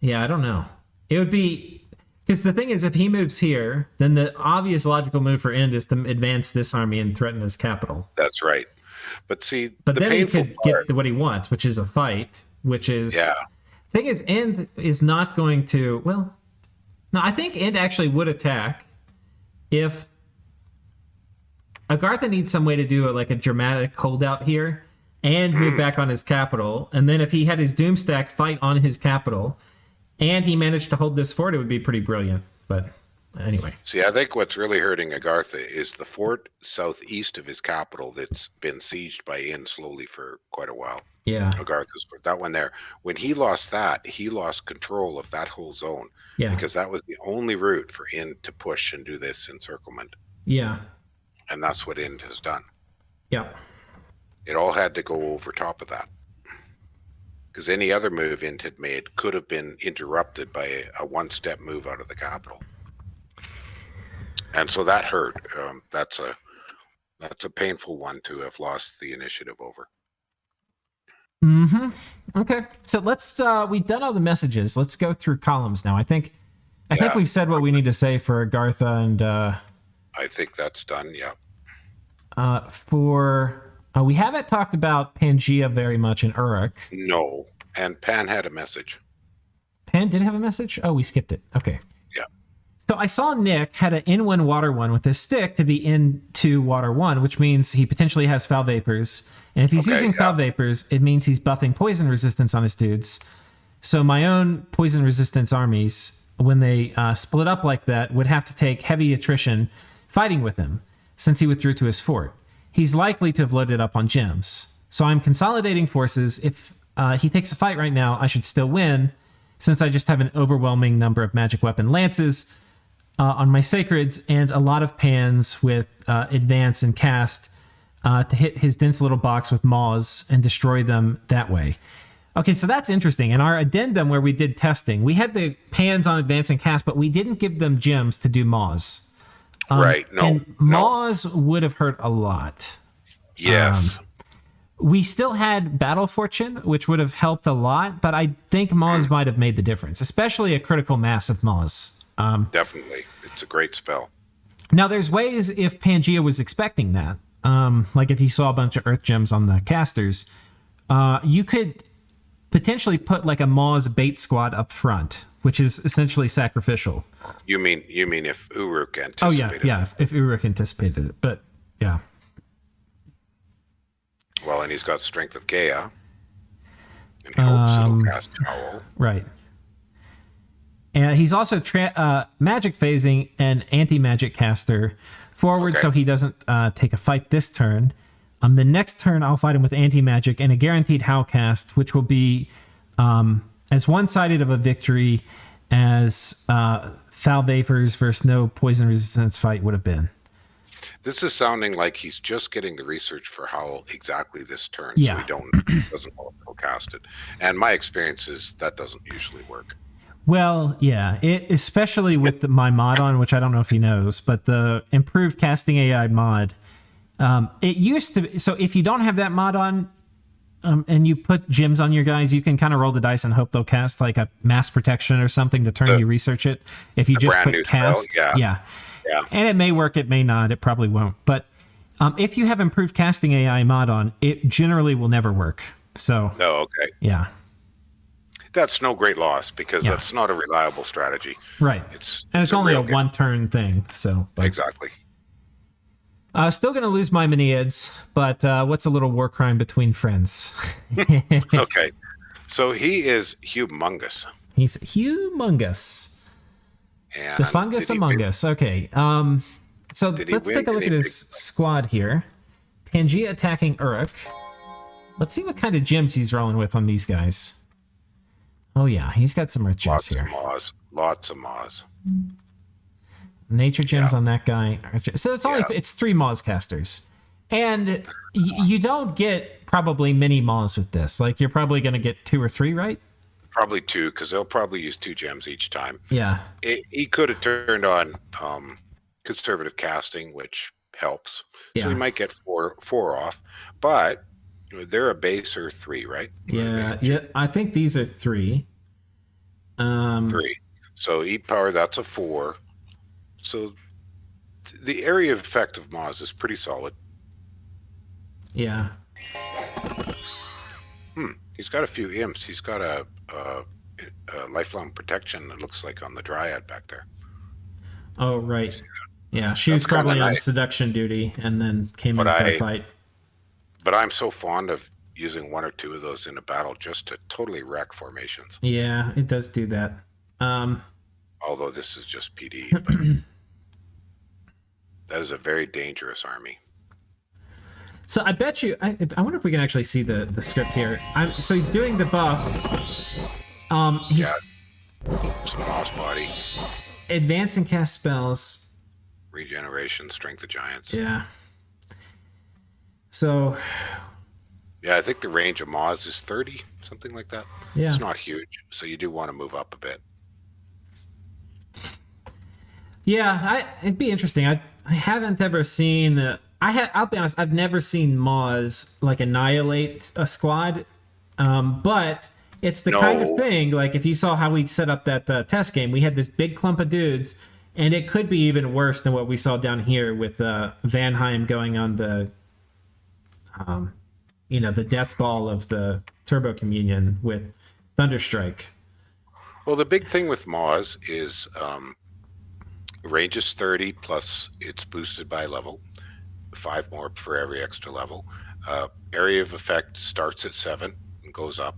Yeah, I don't know. It would be, because the thing is, if he moves here, then the obvious logical move for End is to advance this army and threaten his capital. That's right. But see, then he could get what he wants, which is a fight, which is... Yeah. The thing is, End is not going to... Well, no, I think End actually would attack if... Agartha needs some way to do a dramatic holdout here and move back on his capital. And then if he had his Doomstack fight on his capital and he managed to hold this fort, it would be pretty brilliant. But anyway. See, I think what's really hurting Agartha is the fort southeast of his capital that's been sieged by Inn slowly for quite a while. Yeah. Agartha's fort, that one there. When he lost that, he lost control of that whole zone. Yeah. Because that was the only route for Inn to push and do this encirclement. Yeah. And that's what Ind has done. Yeah. It all had to go over top of that. Because any other move Ind had made could have been interrupted by a one-step move out of the capital. And so that hurt. That's a painful one to have lost the initiative over. Mm-hmm. Okay. So let's we've done all the messages. Let's go through columns now. I think we've said what we need to say for Agartha and I think that's done, yeah. We haven't talked about Pangaea very much in Uruk. No, and Pan had a message. Pan did have a message? Oh, we skipped it. Okay. Yeah. So I saw Nick had an in-1 water 1 with his stick to be into water 1, which means he potentially has foul vapors. And if he's using foul vapors, it means he's buffing poison resistance on his dudes. So my own poison resistance armies, when they split up like that, would have to take heavy attrition fighting with him, since he withdrew to his fort. He's likely to have loaded up on gems. So I'm consolidating forces. If he takes a fight right now, I should still win, since I just have an overwhelming number of magic weapon lances on my sacreds and a lot of pans with advance and cast to hit his dense little box with maws and destroy them that way. Okay, so that's interesting. In our addendum where we did testing, we had the pans on advance and cast, but we didn't give them gems to do maws. Right. No. And maws would have hurt a lot. Yes. We still had Battle Fortune, which would have helped a lot, but I think maws might have made the difference, especially a critical mass of maws. Definitely. It's a great spell. Now, there's ways if Pangaea was expecting that, like if he saw a bunch of earth gems on the casters, you could potentially put like a maws bait squad up front, which is essentially sacrificial. You mean if Uruk anticipated it? If Uruk anticipated it, but yeah. Well, and he's got Strength of Gaia, and he hopes it'll cast Owl. Right. And he's also magic phasing an anti-magic caster forward, so he doesn't take a fight this turn. The next turn, I'll fight him with anti-magic and a guaranteed Howl cast, which will be as one-sided of a victory as foul vapors versus no poison resistance fight would have been. This is sounding like he's just getting the research for how exactly this turns. Yeah. So doesn't know how to cast it. And my experience is that doesn't usually work. Well, yeah, especially with my mod on, which I don't know if he knows, but the improved casting AI mod, it used to be, so if you don't have that mod on, and you put gems on your guys, you can kind of roll the dice and hope they'll cast like a mass protection or something the turn you research it. If you just put cast, yeah. And it may work, it may not, it probably won't. But if you have improved casting AI mod on, it generally will never work. So, okay. Yeah. That's no great loss because that's not a reliable strategy. Right. It's only a one-turn thing. So exactly. Still going to lose my Miniads, but what's a little war crime between friends? Okay. So he is humongous. He's humongous. And the fungus among us. Okay. So let's take a look at his squad here. Pangaea attacking Uruk. Let's see what kind of gems he's rolling with on these guys. Oh yeah, he's got some rich gems here. Lots of Maws. Nature gems on that guy. So it's only it's 3 Maws casters. And you don't get probably many Maws with this. Like you're probably going to get 2 or 3, right? Probably 2, because they'll probably use 2 gems each time. Yeah. He could have turned on conservative casting, which helps. So he might get 4 off. But they're a base or 3, right? Yeah. I think these are 3. 3. So E-power, that's a 4. So the area of effect of Moz is pretty solid. Yeah. He's got a few imps. He's got a lifelong protection, it looks like, on the Dryad back there. Oh, right. Yeah, she was probably on seduction duty and then came in for a fight. But I'm so fond of using 1 or 2 of those in a battle just to totally wreck formations. Yeah, it does do that. Although this is just PD. But that is a very dangerous army. So I bet you, I wonder if we can actually see the script here. So he's doing the buffs. He's some boss body. Advance and cast spells. Regeneration, strength of giants. Yeah. So. Yeah, I think the range of Moz is 30, something like that. Yeah. It's not huge, so you do want to move up a bit. Yeah, it'd be interesting. I haven't ever seen. I'll be honest. I've never seen Moz like annihilate a squad, but it's the kind of thing. Like if you saw how we set up that test game, we had this big clump of dudes, and it could be even worse than what we saw down here with Vanheim going on the, the death ball of the Turbo Communion with Thunderstrike. Well, the big thing with Moz is. Range is 30 plus it's boosted by level, 5 more for every extra level. Area of effect starts at 7 and goes up.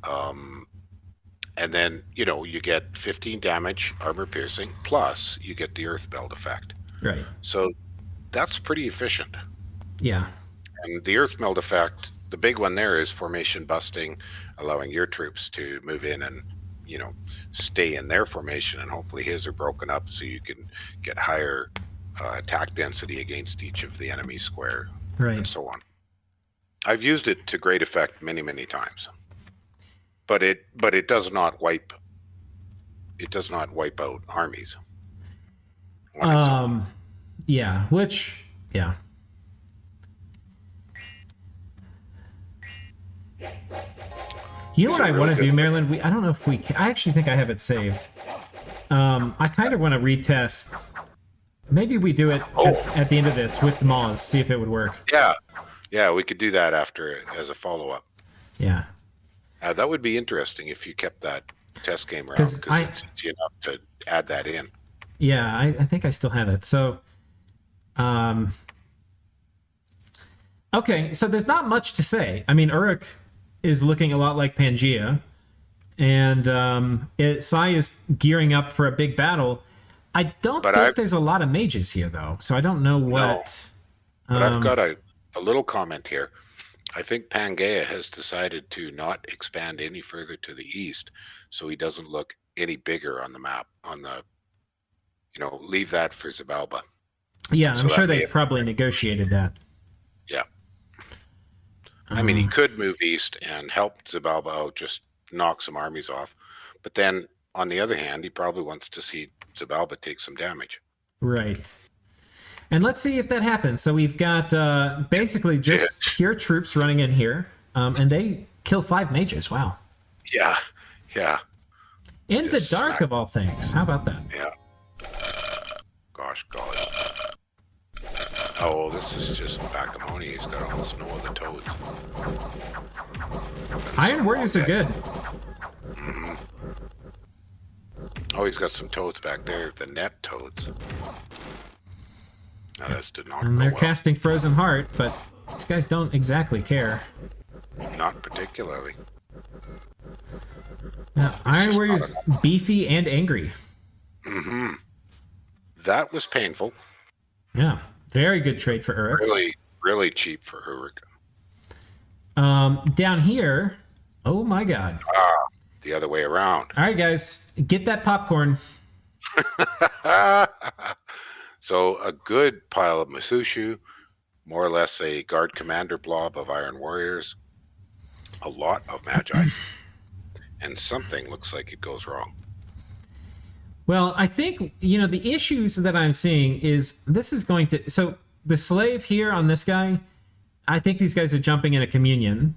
And then, you get 15 damage, armor piercing, plus you get the earth belt effect. Right. So that's pretty efficient. Yeah. And the earth meld effect, the big one there is formation busting, allowing your troops to move in and stay in their formation, and hopefully his are broken up so you can get higher attack density against each of the enemy square, right, and so on. I've used it to great effect many, many times, but it does not wipe out armies. Yeah, yeah. You know what I want to do, Marilyn? I don't know if I actually think I have it saved. I kind of want to retest. Maybe we do it at the end of this with the Maws, see if it would work. Yeah, we could do that after as a follow-up. Yeah. That would be interesting if you kept that test game around, because it's easy enough to add that in. Yeah, I think I still have it. So, okay, so there's not much to say. I mean, Uruk is looking a lot like Pangaea, and Sai is gearing up for a big battle. I don't think there's a lot of mages here, though, so I don't know what... No, but I've got a little comment here. I think Pangaea has decided to not expand any further to the east, so he doesn't look any bigger on the map. On the, leave that for Xibalba. Yeah, So I'm that sure may they have- probably negotiated that. Yeah. I mean, he could move east and help Xibalba out, just knock some armies off. But then, on the other hand, he probably wants to see Xibalba take some damage. Right. And let's see if that happens. So we've got basically just pure troops running in here, and they kill 5 mages. Wow. Yeah, yeah, In the Just dark, smack. of all things. How about that? yeah. Gosh, golly. Oh, this is just Bakamoni. He's got almost no other toads. Iron Warriors are good. Oh, he's got some toads back there. The net toads. Now this did not And go they're well. casting Frozen Heart, but these guys don't exactly care. Not particularly. Now, Iron Warriors beefy and angry. That was painful. Yeah. Very good trade for Uruk. Really, really cheap for Uruk. Down here, oh my god. The other way around. All right, guys, get that popcorn. So a good pile of Masushu, more or less a guard commander blob of Iron Warriors, a lot of Magi, and something looks like it goes wrong. Well, I think, the issues that I'm seeing is this is going to... So the slave here on this guy, I think these guys are jumping in a communion.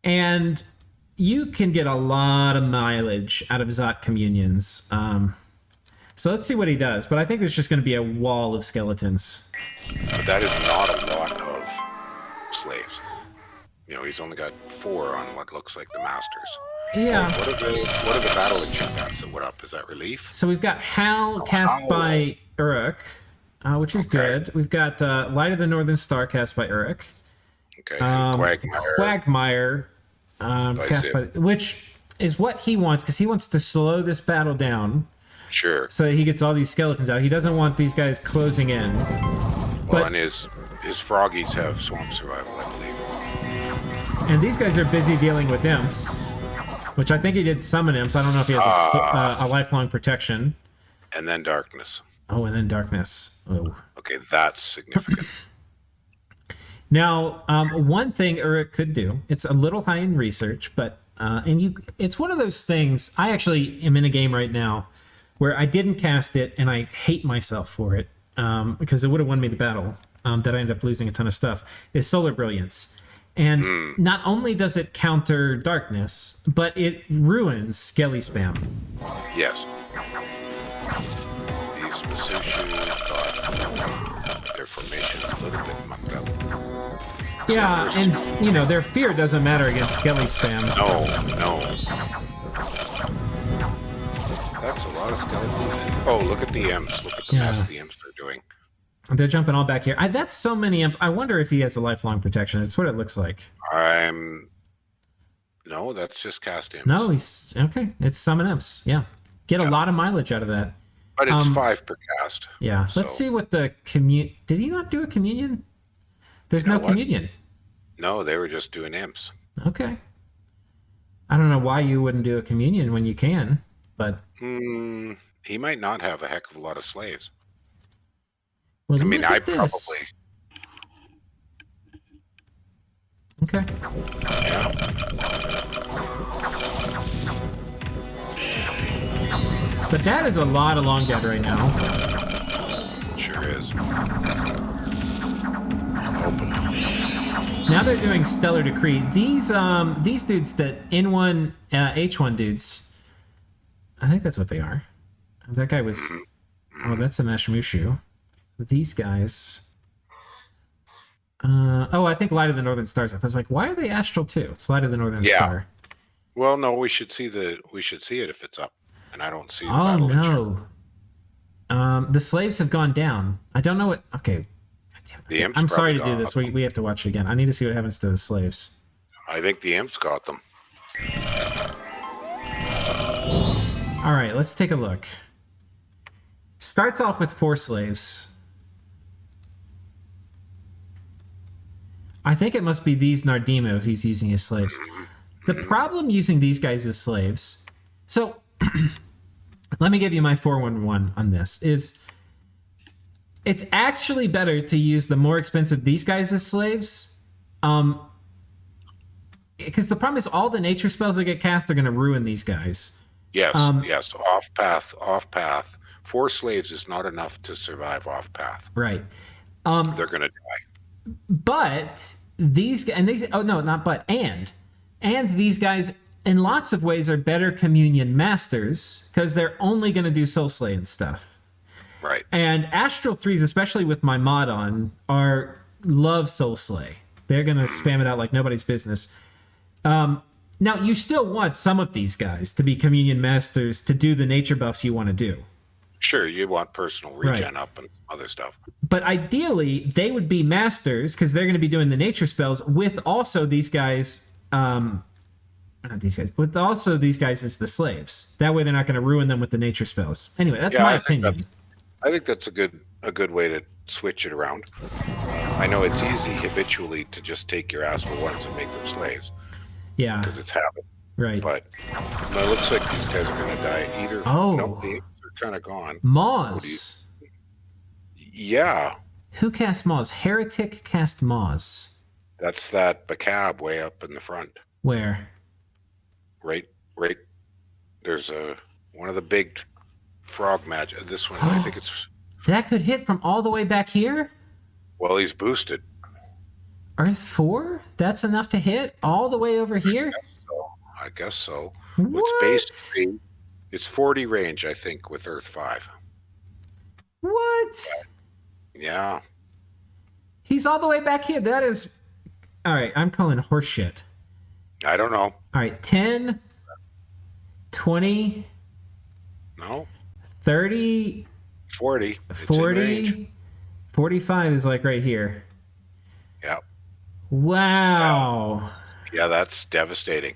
And you can get a lot of mileage out of Zot communions. So let's see what he does. But I think there's just going to be a wall of skeletons. But that is not a lot of slaves. He's only got 4 on what looks like the masters. Yeah. What are the battle achievements that went up? Is that relief? So we've got Howl cast by Uruk, which is good. We've got Light of the Northern Star cast by Uruk. Okay. Quagmire. Quagmire cast by, which is what he wants, because he wants to slow this battle down Sure. so that he gets all these skeletons out. He doesn't want these guys closing in. Well, and his froggies have swamp survival, I believe. And these guys are busy dealing with imps, which I think he did summon imps. I don't know if he has a lifelong protection. And then darkness. Oh, and then darkness. Oh. Okay, that's significant. Now, one thing Uruk could do, it's a little high in research, but it's one of those things. I actually am in a game right now where I didn't cast it, and I hate myself for it because it would have won me the battle. That I ended up losing a ton of stuff. Is Solar Brilliance, and not only does it counter darkness, but it ruins Skelly spam. Yes. These Masushi thought their formation a little bit mucked up. Yeah, and their fear doesn't matter against Skelly spam. No. That's a lot of skeletons. Oh, look at the imps. Look at the mess the imps are doing. They're jumping all back here. That's so many imps. I wonder if he has a lifelong protection. It's what it looks like. No, that's just cast imps. No, he's okay. It's summon imps. Yeah, get a lot of mileage out of that. But it's 5 per cast. Yeah. So. Let's see what the Did he not do a communion? There's no what? communion. No, they were just doing imps. Okay. I don't know why you wouldn't do a communion when you can, but He might not have a heck of a lot of slaves. well, I mean, look I at this. probably. Okay. Yeah. But that is a lot of long dead right now. Sure is. Open. Now they're doing Stellar Decree. These dudes that N1 H1 dudes, I think that's what they are. That guy was. Oh, that's a Mashimushu. These guys. I think Light of the Northern Star's up. I was like, why are they Astral too? It's Light of the Northern Star. Well, no, we should see it if it's up, and I don't see. The Oh battle no. The slaves have gone down. I don't know what. Okay. The imps I'm sorry to probably do this. got We have to watch it again. I need to see what happens to the slaves. I think the imps got them. All right, let's take a look. Starts off with 4 slaves. I think it must be these Nardimo he's using as slaves. The problem using these guys as slaves, So let me give you my 411 on this. It's actually better to use the more expensive these guys as slaves. Because the problem is all the nature spells that get cast are going to ruin these guys. Yes, yes. Off path. 4 slaves is not enough to survive off path. Right. They're going to die. But these these guys in lots of ways are better communion masters because they're only going to do soul slay and stuff. Right. And Astral 3s, especially with my mod on, love soul slay. They're going to spam it out like nobody's business. Now, you still want some of these guys to be communion masters to do the nature buffs you want to do. Sure, you want personal regen up and other stuff. But ideally, they would be masters because they're going to be doing the nature spells with also these guys. With also these guys as the slaves. That way, they're not going to ruin them with the nature spells. Anyway, that's my opinion. I think that's a good way to switch it around. I know it's easy habitually to just take your ass for once and make them slaves. Yeah, because it's habit. Right. But it looks like these guys are going to die either. Oh, no, they're kind of gone. Moz. Yeah. Who cast Moz? Heretic cast Moz. That's that Bacab way up in the front. Where? Right. There's one of the big frog magic. This one, I think it's. That could hit from all the way back here? Well, he's boosted. Earth 4? That's enough to hit all the way over here? I guess so. What? It's base. It's 40 range, I think, with Earth 5. What? Yeah. He's all the way back here. That is... All right, I'm calling horseshit. I don't know. All right, 10, 20... No. 30... 40. 40... 45 is like right here. Yeah. Wow. Yeah, that's devastating.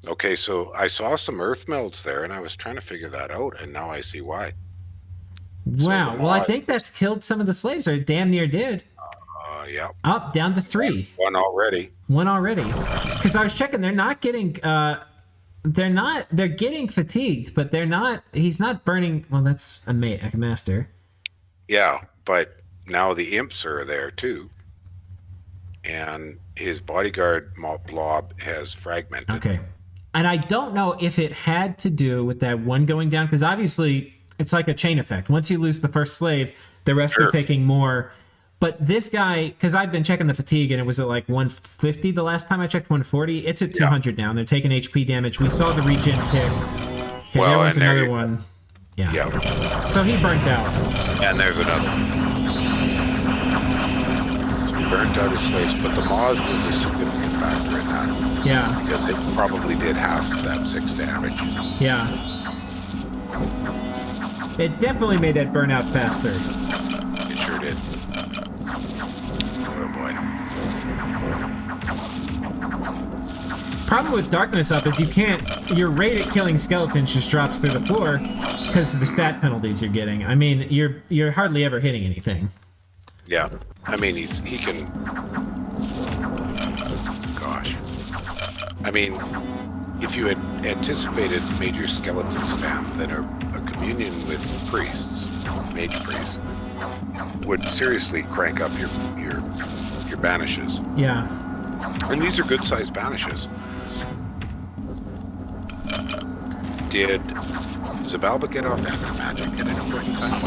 Okay, so I saw some earth melds there, and I was trying to figure that out, and now I see why. Wow. Well, I think that's killed some of the slaves, or damn near did. Yeah. Up, down to 3. One already. Because I was checking, they're not getting... They're getting fatigued, but he's not burning... Well, that's a master. Yeah, but now the imps are there, too. And his bodyguard blob has fragmented. Okay. And I don't know if it had to do with that one going down, because obviously it's like a chain effect. Once you lose the first slave, the rest are taking more. But this guy, because I've been checking the fatigue, and it was at like 150 the last time I checked, 140. It's at 200 now, and they're taking HP damage. We saw the regen tick. Okay, there went another one. Yeah. So he burnt out. And there's another. Burnt out his slaves, but the Moz was a significant factor in that. Yeah. Because it probably did half of that 6 damage. Yeah. It definitely made that burnout faster. It sure did. Oh boy. Problem with darkness up is your rate at killing skeletons just drops through the floor because of the stat penalties you're getting. I mean, you're hardly ever hitting anything. Yeah. I mean, he can... Gosh. I mean, if you had anticipated major skeleton spam, then a communion with priests, mage priests, would seriously crank up your banishes. Yeah. And these are good-sized banishes. Did Xibalba get off anti-magic at any point in time?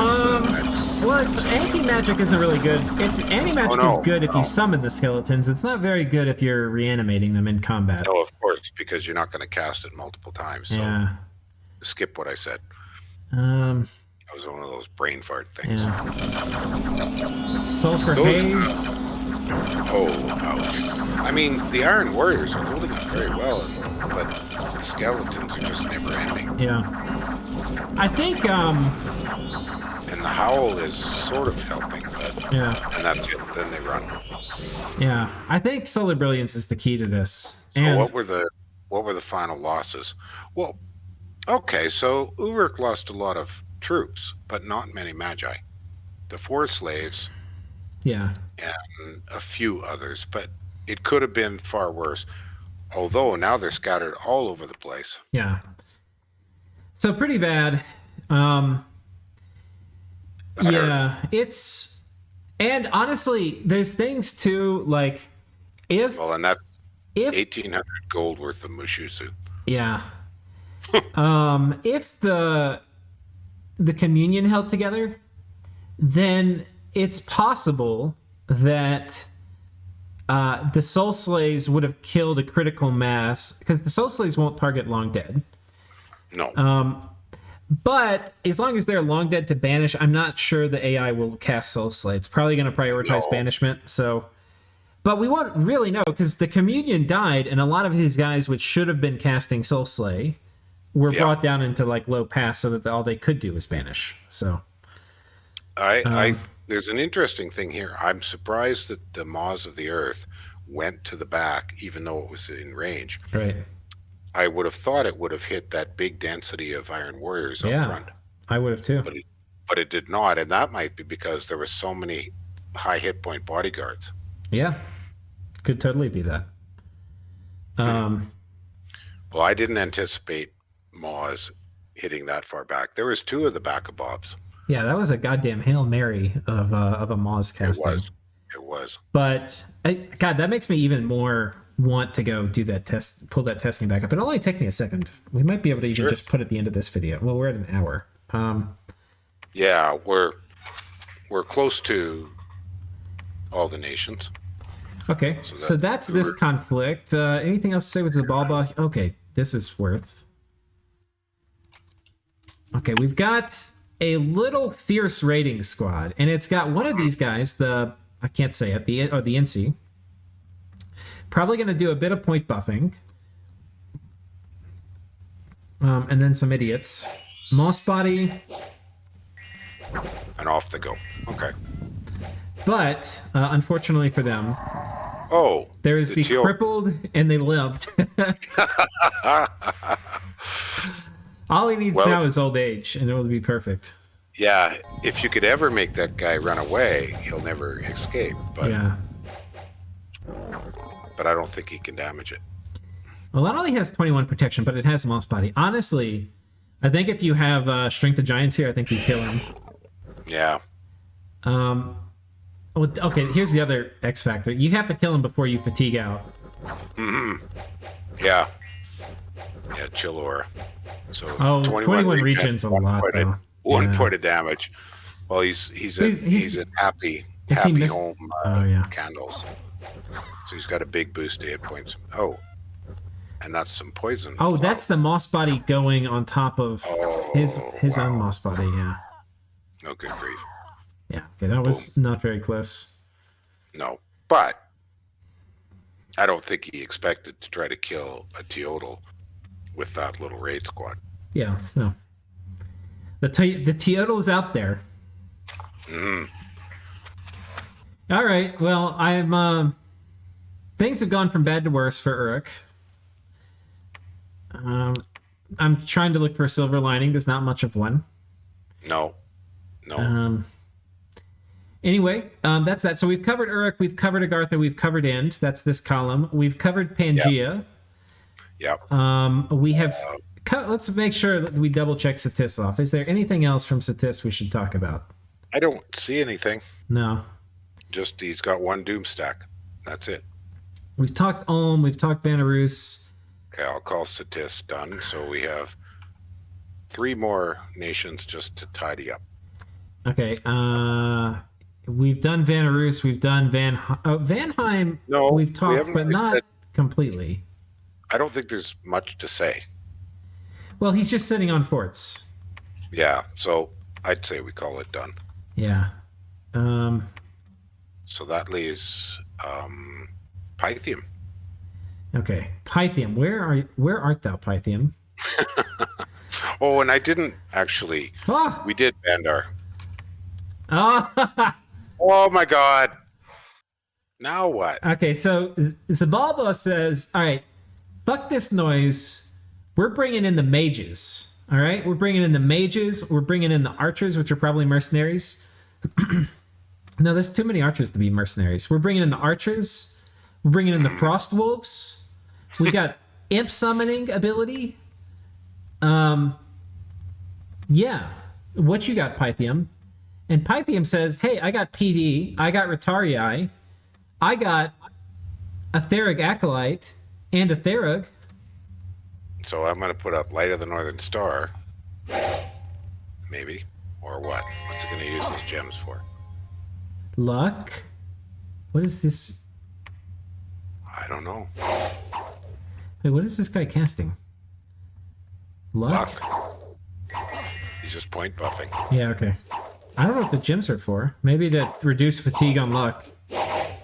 Well, anti-magic isn't really good. Anti-magic is good if you summon the skeletons. It's not very good if you're reanimating them in combat. No, of course, because you're not going to cast it multiple times. So yeah. Skip what I said. That was one of those brain fart things. Yeah. Sulfur Haze. Oh, ouch. I mean, the Iron Warriors are holding it very well, but the skeletons are just never ending. Yeah. I think, and the Howl is sort of helping, but... Yeah. And that's it, then they run. Yeah. I think Solar Brilliance is the key to this. So and what were the final losses? Well, okay, so Uruk lost a lot of troops, but not many magi. The 4 slaves... Yeah. And a few others, but it could have been far worse. Although now they're scattered all over the place. Yeah. So pretty bad. Yeah, it's, and honestly, there's things too, like if and that's if 1,800 gold worth of Mushusu. yeah, if the communion held together, then it's possible that the Soul Slays would have killed a critical mass, because the Soul Slays won't target Long Dead. No. But as long as they're long dead to banish, I'm not sure the AI will cast Soul Slay. It's probably going to prioritize banishment. So, but we won't really know, because the Communion died, and a lot of his guys, which should have been casting Soul Slay, were brought down into like low pass, so that all they could do was banish. So, There's an interesting thing here. I'm surprised that the Maws of the Earth went to the back, even though it was in range. Right. I would have thought it would have hit that big density of Iron Warriors up front. I would have too. But it did not, and that might be because there were so many high hit point bodyguards. Yeah, could totally be that. Well, I didn't anticipate Maws hitting that far back. There was 2 of the back-a-bobs. Yeah, that was a goddamn Hail Mary of a Maws casting. It was. But God, that makes me even more want to go do that test, pull that testing back up. It'll only take me a second. We might be able to even just put at the end of this video. Well, we're at an hour. Yeah, we're close to all the nations. Okay, so that's this conflict. Anything else to say with Xibalba? Okay, this is worth. Okay, we've got a little fierce raiding squad, and it's got one of these guys, I can't say it, the NC. Probably going to do a bit of point buffing. And then some idiots. Moss Body. And off they go. Okay. But, unfortunately for them, there is the crippled and the limped. All he needs now is old age, and it will be perfect. Yeah, if you could ever make that guy run away, he'll never escape. But yeah. But I don't think he can damage it. Well, not only has 21 protection, but it has Moss Body. Honestly, I think if you have Strength of Giants here, I think you kill him. Yeah. Okay, here's the other X factor. You have to kill him before you fatigue out. Mm-hmm. Yeah. Yeah, Chillora. So 21 regen's a lot, though. One point of damage. Well, he's in happy home candles. So he's got a big boost to hit points. And that's some poison. That's the Moss Body going on top of his own Moss Body, yeah. Oh, good grief. Yeah, okay, that was not very close. No, but I don't think he expected to try to kill a Teodal with that little raid squad. Yeah, no. The Teodal's out there. Mm. All right, well, things have gone from bad to worse for Uruk. I'm trying to look for a silver lining. There's not much of one. No. Anyway, that's that. So we've covered Uruk, we've covered Agartha, we've covered End. That's this column. We've covered Pangaea. Yep. We have... let's make sure that we double check Satis off. Is there anything else from Satis we should talk about? I don't see anything. No. Just he's got one Doom stack. That's it. We've talked Ulm, we've talked Vanarus. Okay, I'll call Satis done. So we have 3 more nations just to tidy up. Okay, we've done Vanarus, we've done Vanheim. No, we've talked, but not completely. I don't think there's much to say. Well, he's just sitting on forts. Yeah, so I'd say we call it done. Yeah. So that leaves Pythium. Okay, Pythium. Where art thou, Pythium? And I didn't actually. We did Bandar. Oh my God! Now what? Okay, so Xibalba says, "All right, fuck this noise. We're bringing in the mages. All right, we're bringing in the mages. We're bringing in the archers, which are probably mercenaries. No, there's too many archers to be mercenaries. We're bringing in the archers. We're bringing in the frost wolves. We got imp summoning ability. Yeah. What you got, Pythium? And Pythium says, hey, I got PD, I got Retarii, I got a Therug Acolyte, and a Therug. So I'm going to put up Light of the Northern Star. Maybe. Or what? What's it going to use those gems for? Luck? What is this? I don't know. Wait, what is this guy casting? Luck? He's just point buffing. Yeah, okay. I don't know what the gems are for. Maybe to reduce fatigue on luck. I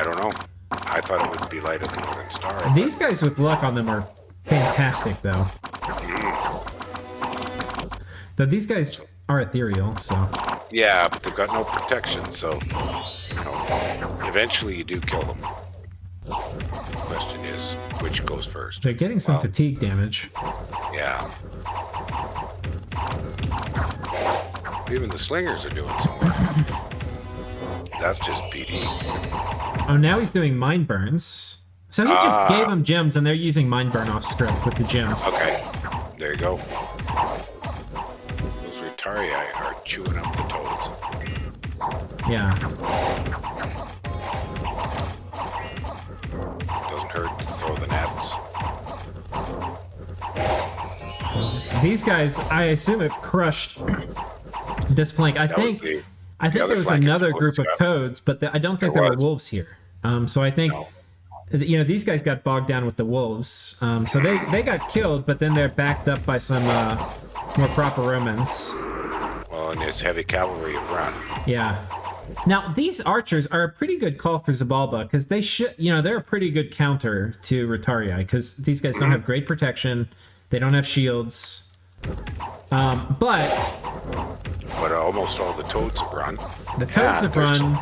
don't know. I thought it would be Light of the Northern Star. These guys with luck on them are fantastic, though. Though these guys are ethereal, so... Yeah, but they've got no protection, so... eventually you do kill them. The question is, which goes first? They're getting some fatigue damage. Yeah. Even the slingers are doing some work. That's just PD. Oh, now he's doing mind burns. So he just gave them gems, and they're using mind burn off script with the gems. Okay, there you go. Those Retarii are chewing up the toads. Yeah. Doesn't hurt to throw the nets. These guys, I assume, have crushed this flank. I think there was another group of toads, but I don't think there were wolves here. So I think, these guys got bogged down with the wolves. So they got killed, but then they're backed up by some more proper Romans. Well, and there's heavy cavalry have run. Yeah. Now, these archers are a pretty good call for Xibalba, because they should, they're a pretty good counter to Retarii, because these guys don't have great protection. They don't have shields. But almost all the toads have run. The toads have run.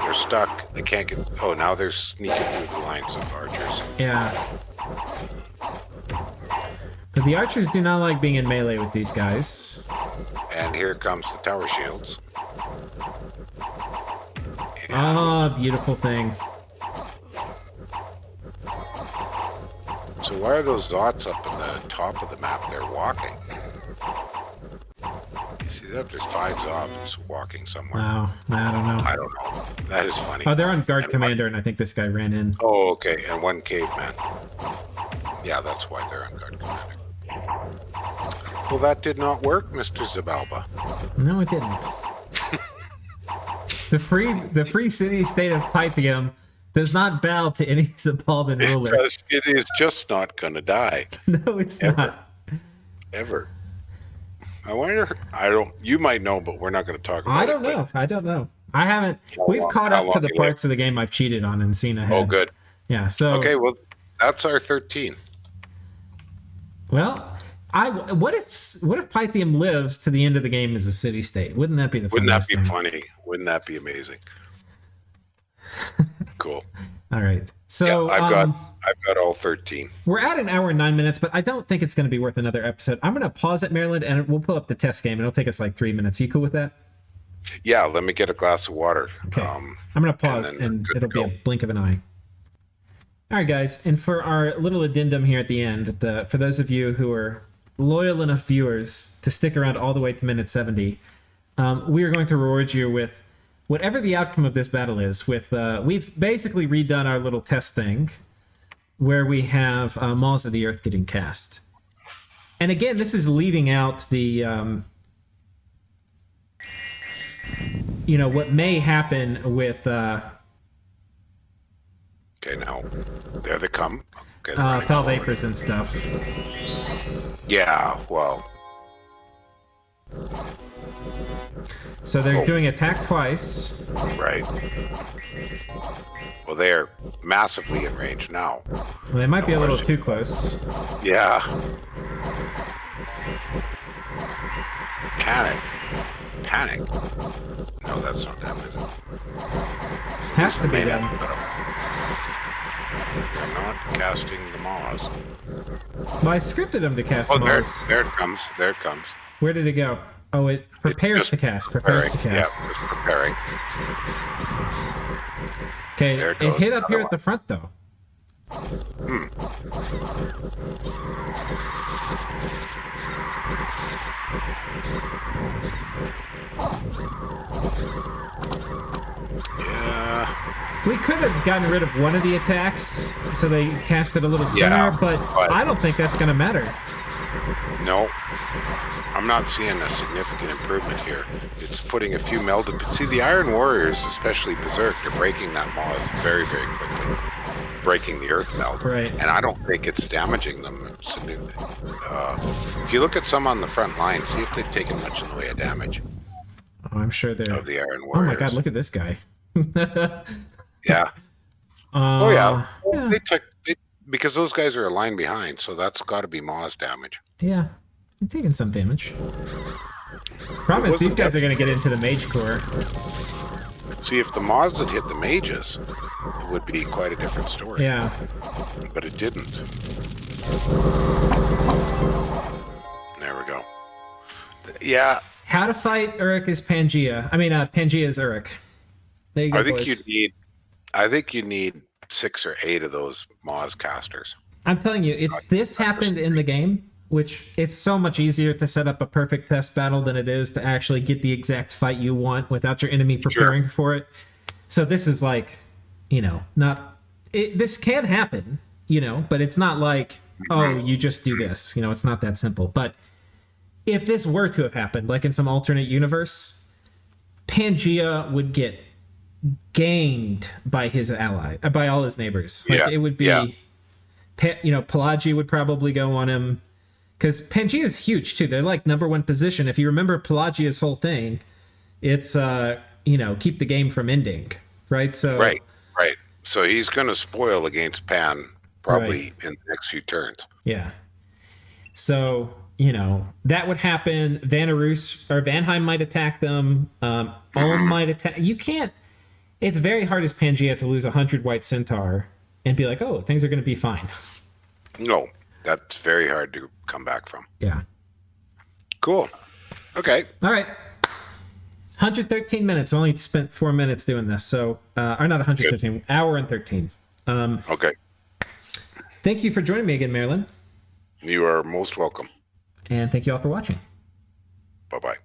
They're stuck. They can't get... Oh, now they're sneaking through the lines of archers. Yeah. But the archers do not like being in melee with these guys. And here comes the tower shields. Ah, beautiful thing. So why are those dots up in the top of the map? They're walking. You see that? There's 5 zombies walking somewhere. Wow. I don't know. I don't know. That is funny. Oh, they're on guard commander, and I think this guy ran in. Oh, okay. And 1 caveman. Yeah, that's why they're on guard commander. Well, that did not work, Mr. Xibalba. No, it didn't. The free city-state of Pythium does not bow to any Xibalban ruler. It is just not going to die. No, it's not. Ever. I wonder... You might know, but we're not going to talk about it. I don't know. I haven't... We've caught up to the parts of the game I've cheated on and seen ahead. Oh, good. Yeah, so... Okay, well, that's our 13. Well... What if Pythium lives to the end of the game as a city-state? Wouldn't that be the funniest thing? Wouldn't that be funny? Wouldn't that be amazing? Cool. All right. So yeah, I've got all 13. We're at an hour and 9 minutes, but I don't think it's going to be worth another episode. I'm going to pause at Maryland, and we'll pull up the test game. It'll take us like 3 minutes. You cool with that? Yeah. Let me get a glass of water. Okay. I'm going to pause, and it'll be a blink of an eye. All right, guys. And for our little addendum here at the end, for those of you who are loyal enough viewers to stick around all the way to minute 70, we are going to reward you with whatever the outcome of this battle is. We've basically redone our little test thing where we have Maws of the Earth getting cast. And again, this is leaving out the what may happen with okay, now there they come. Okay, foul vapors and stuff. Yeah, well. So they're doing attack twice. Right. Well, they're massively in range now. Well, they might be a little too close. Yeah. Panic. No, that's not them, is it? Has to be them. They're not casting the Maws. Well, I scripted them to cast Maws. There it comes. Where did it go? Oh, it prepares to cast. Prepares to cast. Yeah, it's preparing. Okay, it hit up here at the front, though. could have gotten rid of one of the attacks, so they cast it a little sooner, but I don't think that's going to matter. No. I'm not seeing a significant improvement here. It's putting a few melded... See, the Iron Warriors, especially Berserk, are breaking that Moz very, very quickly. Breaking the Earth Meld. Right. And I don't think it's damaging them. If you look at some on the front line, see if they've taken much in the way of damage. Oh, I'm sure they're... Of the Iron Warriors. Oh my god, look at this guy. Yeah. Yeah. Because those guys are a line behind, so that's got to be Moz damage. Yeah. I'm taking some damage. Problem is, these guys are going to get into the Mage Core. See, if the Moz had hit the mages, it would be quite a different story. Yeah. But it didn't. There we go. Yeah. How to fight Uruk is Pangaea. I mean, Pangaea is Uruk. There you go, I think you need 6 or 8 of those Moz casters. I'm telling you, if this happened in the game, which it's so much easier to set up a perfect test battle than it is to actually get the exact fight you want without your enemy preparing for it. So this is like, this can happen, but it's not like, oh, you just do this. It's not that simple. But if this were to have happened, like in some alternate universe, Pangaea would get gamed by his ally, by all his neighbors. Like it would be, Pelagia would probably go on him. Because Pangaea is huge, too. They're like #1 position. If you remember Pelagia's whole thing, it's, keep the game from ending, right? So Right. So he's going to spoil against Pan probably in the next few turns. Yeah. So, that would happen. Vanarus or Vanheim might attack them. Ulm might attack. You can't... It's very hard as Pangaea to lose 100 White Centaur and be like, oh, things are going to be fine. No. That's very hard to come back from. Yeah. Cool. Okay. All right. 113 minutes. Only spent 4 minutes doing this. So, or not 113, hour and 13. Okay. Thank you for joining me again, Marilyn. You are most welcome. And thank you all for watching. Bye-bye.